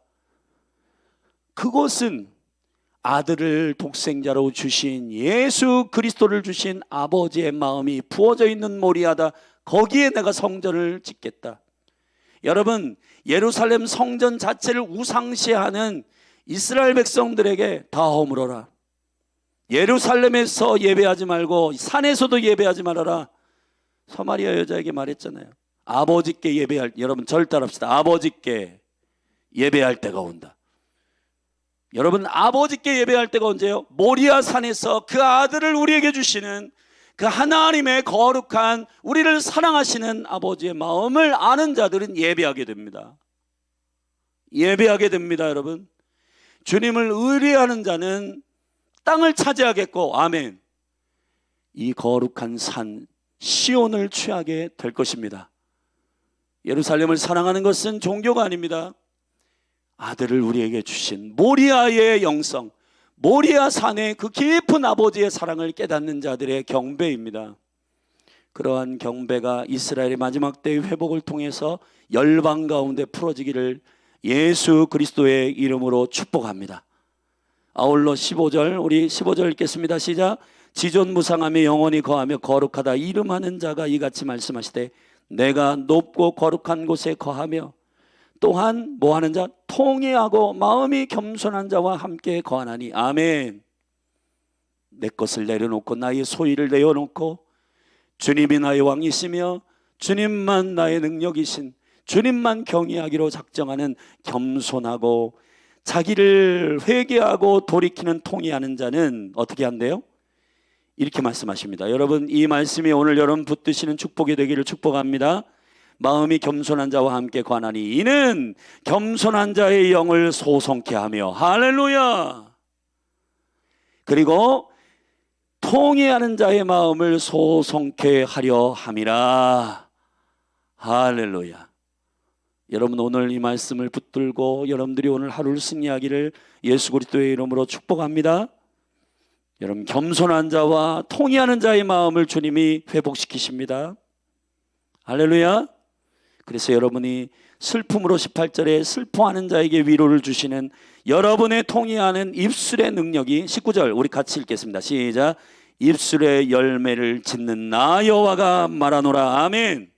그것은 아들을 독생자로 주신 예수 그리스도를 주신 아버지의 마음이 부어져 있는 모리아다. 거기에 내가 성전을 짓겠다. 여러분, 예루살렘 성전 자체를 우상시하는 이스라엘 백성들에게 다 허물어라. 예루살렘에서 예배하지 말고 산에서도 예배하지 말아라. 서마리아 여자에게 말했잖아요. 아버지께 예배할, 여러분 절단합시다. 아버지께 예배할 때가 온다. 여러분, 아버지께 예배할 때가 언제요? 모리아 산에서 그 아들을 우리에게 주시는 그 하나님의 거룩한, 우리를 사랑하시는 아버지의 마음을 아는 자들은 예배하게 됩니다. 예배하게 됩니다. 여러분, 주님을 의뢰하는 자는 땅을 차지하겠고, 아멘, 이 거룩한 산 시온을 취하게 될 것입니다. 예루살렘을 사랑하는 것은 종교가 아닙니다. 아들을 우리에게 주신 모리아의 영성, 모리아 산의 그 깊은 아버지의 사랑을 깨닫는 자들의 경배입니다. 그러한 경배가 이스라엘의 마지막 때의 회복을 통해서 열방 가운데 풀어지기를 예수 그리스도의 이름으로 축복합니다. 아울러 15절, 우리 15절 읽겠습니다. 시작. 지존무상하며 영원히 거하며 거룩하다 이름하는 자가 이같이 말씀하시되 내가 높고 거룩한 곳에 거하며 또한 뭐하는 자? 통회하고 마음이 겸손한 자와 함께 거하나니. 아멘. 내 것을 내려놓고 나의 소유를 내어놓고 주님이 나의 왕이시며 주님만 나의 능력이신, 주님만 경외하기로 작정하는 겸손하고 자기를 회개하고 돌이키는 통회하는 자는 어떻게 한대요? 이렇게 말씀하십니다. 여러분, 이 말씀이 오늘 여러분 붙드시는 축복이 되기를 축복합니다. 마음이 겸손한 자와 함께 거하나니 이는 겸손한 자의 영을 소송케 하며, 할렐루야. 그리고 통회하는 자의 마음을 소송케 하려 함이라. 할렐루야. 여러분 오늘 이 말씀을 붙들고 여러분들이 오늘 하루를 승리하기를 예수 그리스도의 이름으로 축복합니다. 여러분 겸손한 자와 통회하는 자의 마음을 주님이 회복시키십니다. 할렐루야. 그래서 여러분이 슬픔으로 18절에 슬퍼하는 자에게 위로를 주시는 여러분의 통회하는 입술의 능력이 19절 우리 같이 읽겠습니다. 시작. 입술의 열매를 짓는 나 여호와가 말하노라. 아멘.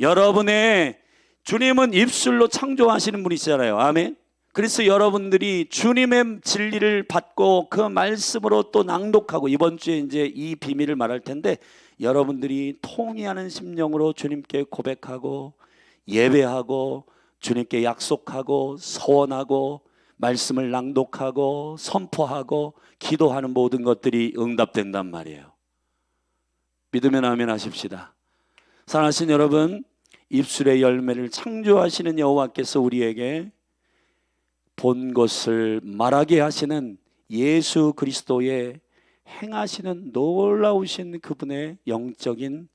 여러분의 주님은 입술로 창조하시는 분이시잖아요. 아멘. 그래서 여러분들이 주님의 진리를 받고 그 말씀으로 또 낭독하고 이번 주에 이제 이 비밀을 말할 텐데 여러분들이 통회하는 심령으로 주님께 고백하고 예배하고 주님께 약속하고 서원하고 말씀을 낭독하고 선포하고 기도하는 모든 것들이 응답된단 말이에요. 믿으면 아멘 하십시다. 사랑하신 여러분, 입술의 열매를 창조하시는 여호와께서 우리에게 본 것을 말하게 하시는 예수 그리스도의 행하시는 놀라우신 그분의 영적인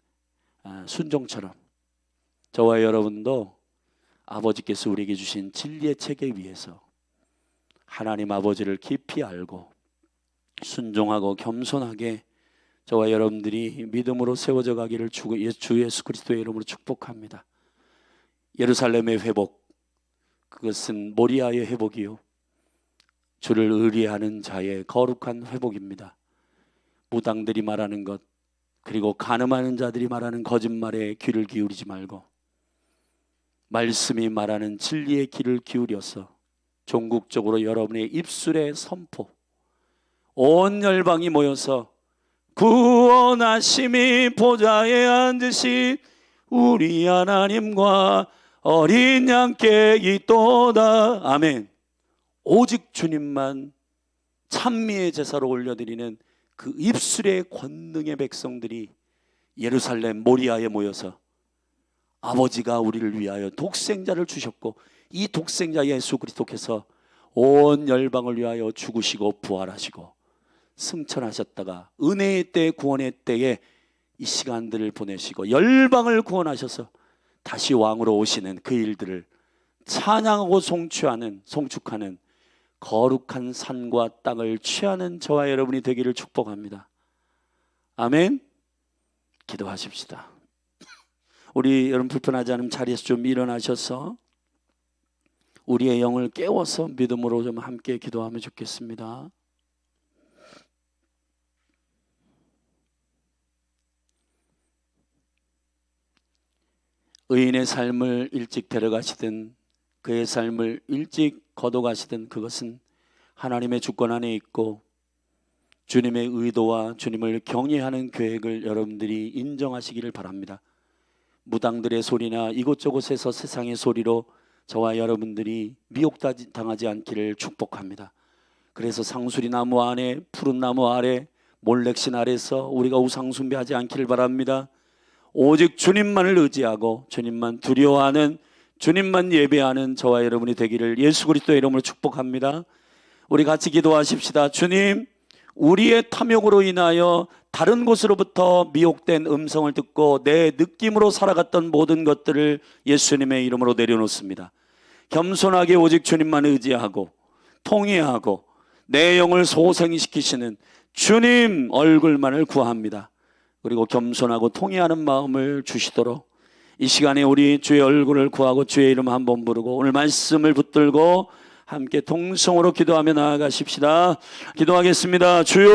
순종처럼 저와 여러분도 아버지께서 우리에게 주신 진리의 체계 위에서 하나님 아버지를 깊이 알고 순종하고 겸손하게 저와 여러분들이 믿음으로 세워져 가기를 주 예수 그리스도의 이름으로 축복합니다. 예루살렘의 회복, 그것은 모리아의 회복이요 주를 의리하는 자의 거룩한 회복입니다. 무당들이 말하는 것 그리고 간음하는 자들이 말하는 거짓말에 귀를 기울이지 말고 말씀이 말하는 진리의 귀를 기울여서 종국적으로 여러분의 입술의 선포, 온 열방이 모여서 구원하심이 보좌에 앉으신 우리 하나님과 어린 양께 있도다. 아멘. 오직 주님만 찬미의 제사로 올려드리는 그 입술의 권능의 백성들이 예루살렘 모리아에 모여서 아버지가 우리를 위하여 독생자를 주셨고 이 독생자 예수 그리스도께서 온 열방을 위하여 죽으시고 부활하시고 승천하셨다가 은혜의 때 구원의 때에 이 시간들을 보내시고 열방을 구원하셔서 다시 왕으로 오시는 그 일들을 찬양하고 송축하는 거룩한 산과 땅을 취하는 저와 여러분이 되기를 축복합니다. 아멘. 기도하십시다. 우리 여러분 불편하지 않으면 자리에서 좀 일어나셔서 우리의 영을 깨워서 믿음으로 좀 함께 기도하면 좋겠습니다. 의인의 삶을 일찍 데려가시든 그의 삶을 일찍 거둬가시든 그것은 하나님의 주권 안에 있고 주님의 의도와 주님을 경외하는 계획을 여러분들이 인정하시기를 바랍니다. 무당들의 소리나 이곳저곳에서 세상의 소리로 저와 여러분들이 미혹당하지 않기를 축복합니다. 그래서 상수리 나무 안에 푸른 나무 아래 몰렉신 아래서 우리가 우상 숭배하지 않기를 바랍니다. 오직 주님만을 의지하고 주님만 두려워하는 주님만 예배하는 저와 여러분이 되기를 예수 그리스도의 이름으로 축복합니다. 우리 같이 기도하십시다. 주님, 우리의 탐욕으로 인하여 다른 곳으로부터 미혹된 음성을 듣고 내 느낌으로 살아갔던 모든 것들을 예수님의 이름으로 내려놓습니다. 겸손하게 오직 주님만 의지하고 통회하고 내 영을 소생시키시는 주님 얼굴만을 구합니다. 그리고 겸손하고 통회하는 마음을 주시도록 이 시간에 우리 주의 얼굴을 구하고 주의 이름 한번 부르고 오늘 말씀을 붙들고 함께 동성으로 기도하며 나아가십시다. 기도하겠습니다. 주여,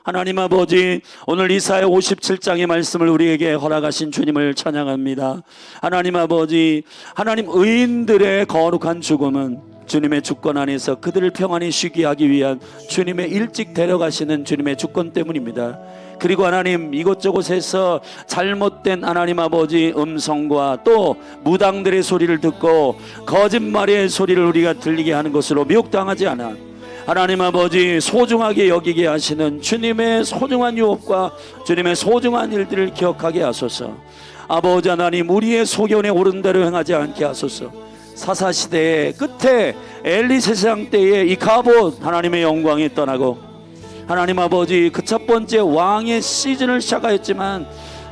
하나님 아버지, 오늘 이사야 57장의 말씀을 우리에게 허락하신 주님을 찬양합니다. 하나님 아버지, 하나님 의인들의 거룩한 죽음은 주님의 주권 안에서 그들을 평안히 쉬게 하기 위한 주님의 일찍 데려가시는 주님의 주권 때문입니다. 그리고 하나님, 이곳저곳에서 잘못된 하나님 아버지 음성과 또 무당들의 소리를 듣고 거짓말의 소리를 우리가 들리게 하는 것으로 미혹당하지 않아 하나님 아버지 소중하게 여기게 하시는 주님의 소중한 유업과 주님의 소중한 일들을 기억하게 하소서. 아버지 하나님, 우리의 소견에 오른 대로 행하지 않게 하소서. 사사시대의 끝에 엘리 세상 때에 이 갑옷 하나님의 영광이 떠나고 하나님 아버지, 그 첫 번째 왕의 시즌을 시작하였지만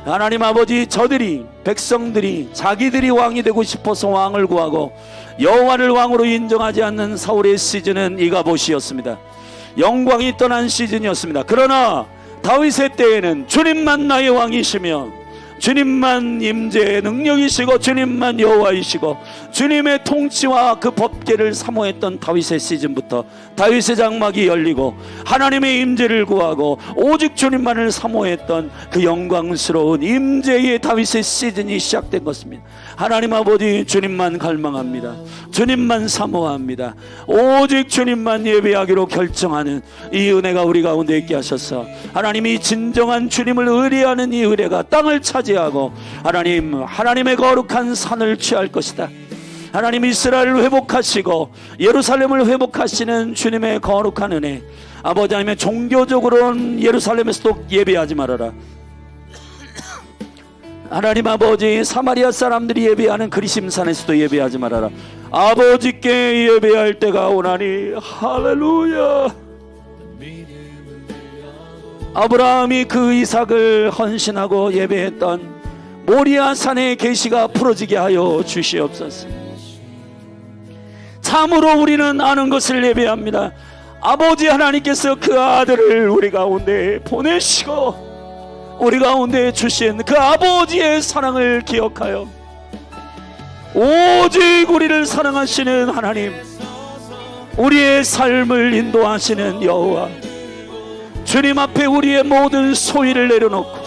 하나님 아버지, 저들이, 백성들이 자기들이 왕이 되고 싶어서 왕을 구하고 여호와를 왕으로 인정하지 않는 사울의 시즌은 이가봇이었습니다. 영광이 떠난 시즌이었습니다. 그러나 다윗의 때에는 주님만 나의 왕이시며 주님만 임재의 능력이시고 주님만 여호와이시고 주님의 통치와 그 법궤를 사모했던 다윗의 시즌부터 다윗의 장막이 열리고 하나님의 임재를 구하고 오직 주님만을 사모했던 그 영광스러운 임재의 다윗의 시즌이 시작된 것입니다. 하나님 아버지, 주님만 갈망합니다. 주님만 사모합니다. 오직 주님만 예배하기로 결정하는 이 은혜가 우리 가운데 있게 하셔서 하나님이 진정한 주님을 의뢰하는 이 의뢰가 땅을 차지하고 하나님의 거룩한 산을 취할 것이다. 하나님 이스라엘을 회복하시고 예루살렘을 회복하시는 주님의 거룩한 은혜, 아버지 하나님의 종교적으로는 예루살렘에서도 예배하지 말아라. 하나님 아버지, 사마리아 사람들이 예배하는 그리심산에서도 예배하지 말아라. 아버지께 예배할 때가 오나니. 할렐루야. 아브라함이 그 이삭을 헌신하고 예배했던 모리아 산의 계시가 풀어지게 하여 주시옵소서. 참으로 우리는 아는 것을 예배합니다. 아버지 하나님께서 그 아들을 우리 가운데 보내시고 우리 가운데 주신 그 아버지의 사랑을 기억하여 오직 우리를 사랑하시는 하나님, 우리의 삶을 인도하시는 여호와, 주님 앞에 우리의 모든 소위를 내려놓고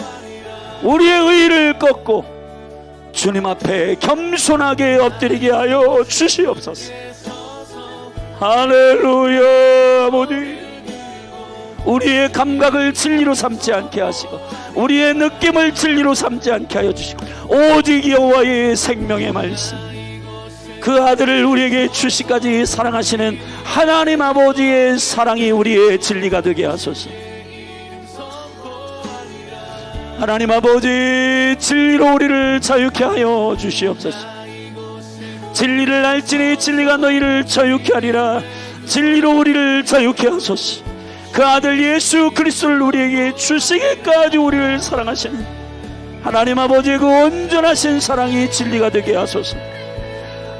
우리의 의를 꺾고 주님 앞에 겸손하게 엎드리게 하여 주시옵소서. 할렐루야. 아버지, 우리의 감각을 진리로 삼지 않게 하시고 우리의 느낌을 진리로 삼지 않게 하여 주시고 오직 여호와의 생명의 말씀, 그 아들을 우리에게 주시까지 사랑하시는 하나님 아버지의 사랑이 우리의 진리가 되게 하소서. 하나님 아버지, 진리로 우리를 자유케 하여 주시옵소서. 진리를 알지니 진리가 너희를 자유케 하리라. 진리로 우리를 자유케 하소서. 그 아들 예수 그리스도를 우리에게 주시기까지 우리를 사랑하시는 하나님 아버지의 그 온전하신 사랑이 진리가 되게 하소서.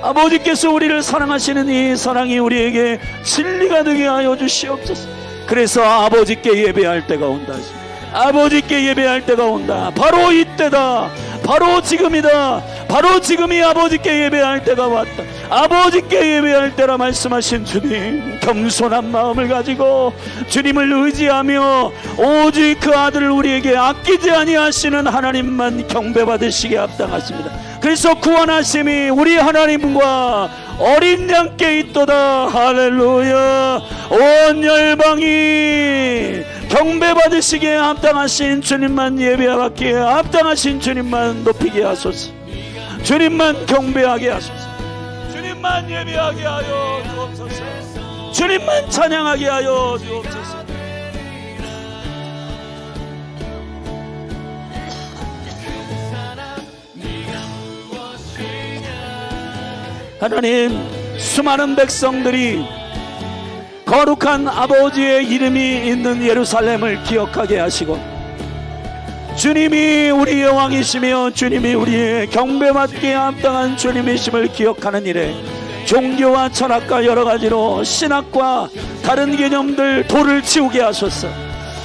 아버지께서 우리를 사랑하시는 이 사랑이 우리에게 진리가 되게 하여 주시옵소서. 그래서 아버지께 예배할 때가 온다. 아버지께 예배할 때가 온다. 바로 이때다. 바로 지금이다. 바로 지금이 아버지께 예배할 때가 왔다. 아버지께 예배할 때라 말씀하신 주님, 겸손한 마음을 가지고 주님을 의지하며 오직 그 아들을 우리에게 아끼지 아니하시는 하나님만 경배받으시게 합당하십니다. 그래서 구원하심이 우리 하나님과 어린 양께 있도다. 할렐루야. 온 열방이 경배받으시기에 합당하신 주님만 예배받기에 합당하신 주님만 높이게 하소서. 주님만 경배하게 하소서. 주님만 예배하게 하여 주옵소서. 주님만 찬양하게 하여 주옵소서. 하나님, 수많은 백성들이 거룩한 아버지의 이름이 있는 예루살렘을 기억하게 하시고 주님이 우리의 왕이시며 주님이 우리의 경배받기에 합당한 주님이심을 기억하는 일에 종교와 철학과 여러가지로 신학과 다른 개념들 돌을 치우게 하소서.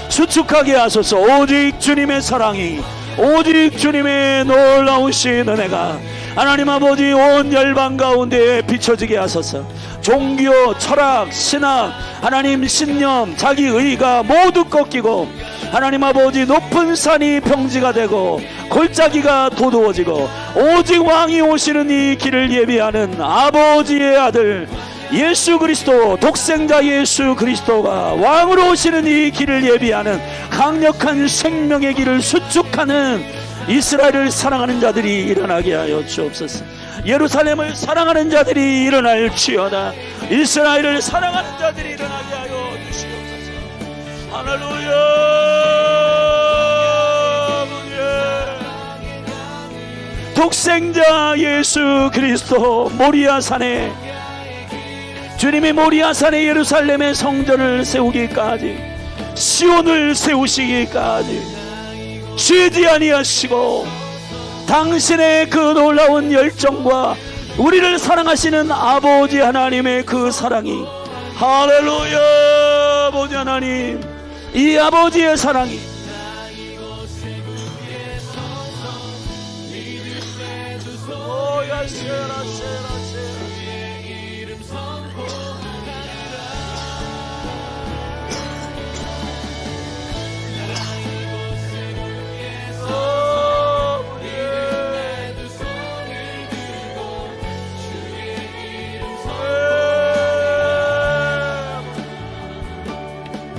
수축하게 하소서. 오직 주님의 사랑이, 오직 주님의 놀라우신 은혜가 하나님 아버지 온 열방 가운데 비춰지게 하소서. 종교, 철학, 신학, 하나님 신념, 자기 의가 모두 꺾이고 하나님 아버지 높은 산이 평지가 되고 골짜기가 도두어지고 오직 왕이 오시는 이 길을 예비하는 아버지의 아들 예수 그리스도, 독생자 예수 그리스도가 왕으로 오시는 이 길을 예비하는 강력한 생명의 길을 수축하는 이스라엘을 사랑하는 자들이 일어나게 하여 주옵소서. 예루살렘을 사랑하는 자들이 일어날지어다. 이스라엘을 사랑하는 자들이 일어나게 하여 주시옵소서. 할렐루야. 독생자 예수 그리스도 모리아 산에, 주님이 모리아 산에 예루살렘의 성전을 세우기까지 시온을 세우시기까지 쉬지 아니하시고 당신의 그 놀라운 열정과 우리를 사랑하시는 아버지 하나님의 그 사랑이, 할렐루야, 아버지 하나님, 이 아버지의 사랑이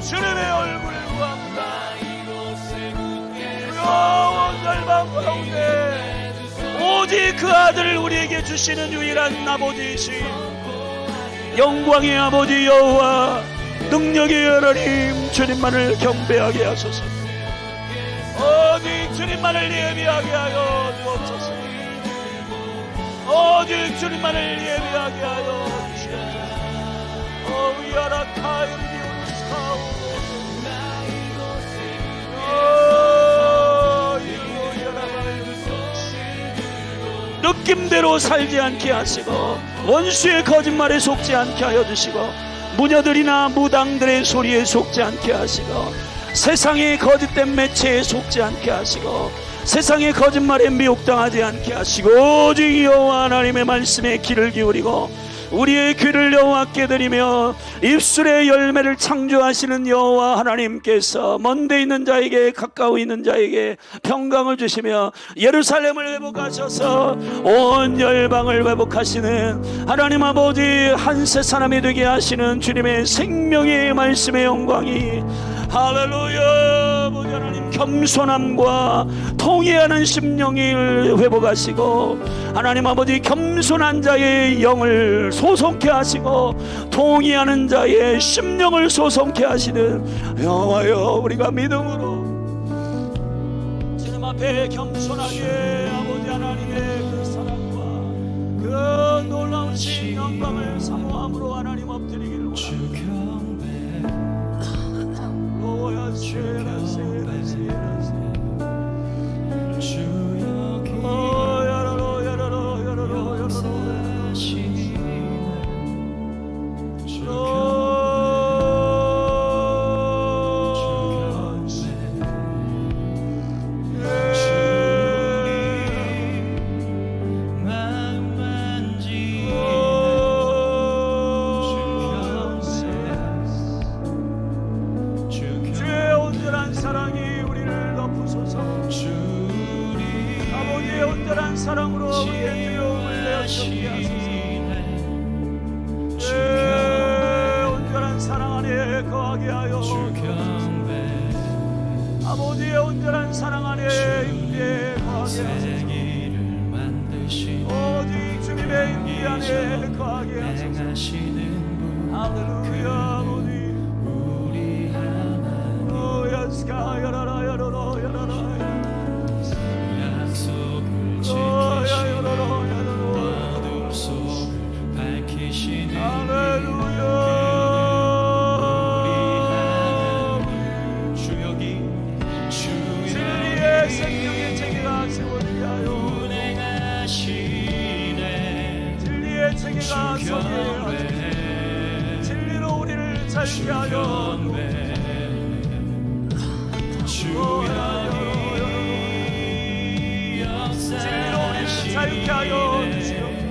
주님의 얼굴을 구합니다. 영원 열방 가운데 오직 그 아들을 우리에게 주시는 유일한 아버지이신 영광의 아버지 여호와, 능력의 하나님, 주님만을 경배하게 하소서. 오직 주님만을 예비하게 하여 주옵소서. 오직 주님만을 예비하게 하여 주시옵소서. 느낌대로 살지 않게 하시고 원수의 거짓말에 속지 않게 하여 주시고 무녀들이나 무당들의 소리에 속지 않게 하시고 세상의 거짓된 매체에 속지 않게 하시고 세상의 거짓말에 미혹당하지 않게 하시고 오직 여호와 하나님의 말씀에 귀를 기울이고 우리의 귀를 여호와께 드리며 입술의 열매를 창조하시는 여호와 하나님께서 먼데 있는 자에게 가까워 있는 자에게 평강을 주시며 예루살렘을 회복하셔서 온 열방을 회복하시는 하나님 아버지, 한세 사람이 되게 하시는 주님의 생명의 말씀의 영광이, 할렐루야, 아버지 하나님, 겸손함과 통회하는 심령을 회복하시고 하나님 아버지, 겸손한 자의 영을 소송케 하시고 통회하는 자의 심령을 소송케 하시는 여호와여, 우리가 믿음으로 주님 앞에 겸손하게 아버지 하나님의 그 사랑과 그 놀라우신 영광을 사모함으로 하나님 엎드리기를 원합니다. 사랑으로 우리의 두려움을 내어주게 하소서. 온전한 사랑 안에 거하게 하여 아버지의 온전한 사랑 안에 임재 거하게 하소서. 오직 주님의 임재 안에 거하게 하소서. 할렐루야 아버지. 오야스카 여라라 여라라 여라라 진리의 생명의 체계가 세워지게 하여 진리의 체계가 서게 하여 진리로 우리를 살게 하여 진리로 우리를 자유케 하여 주시옵소서.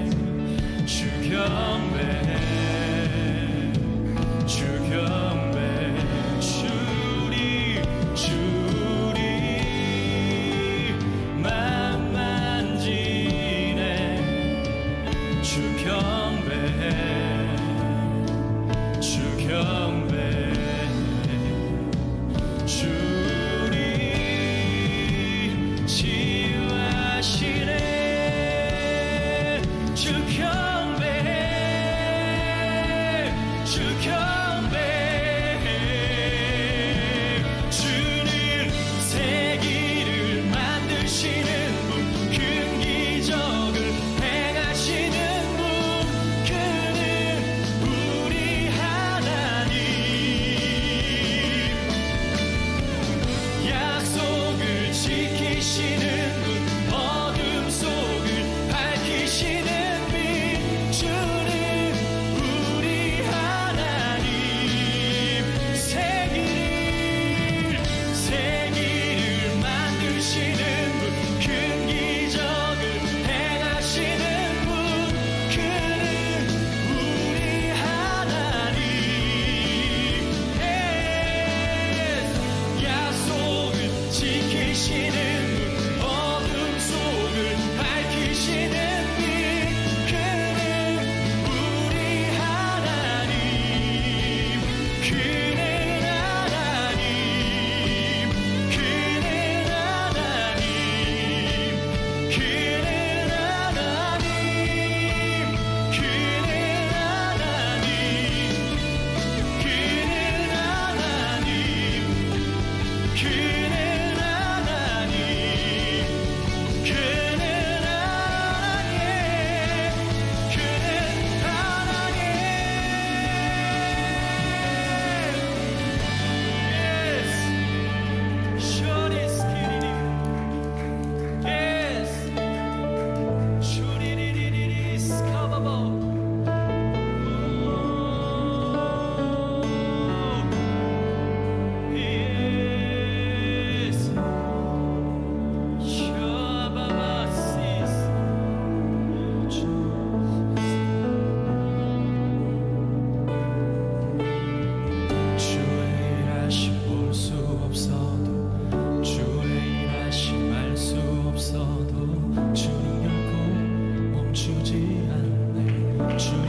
주님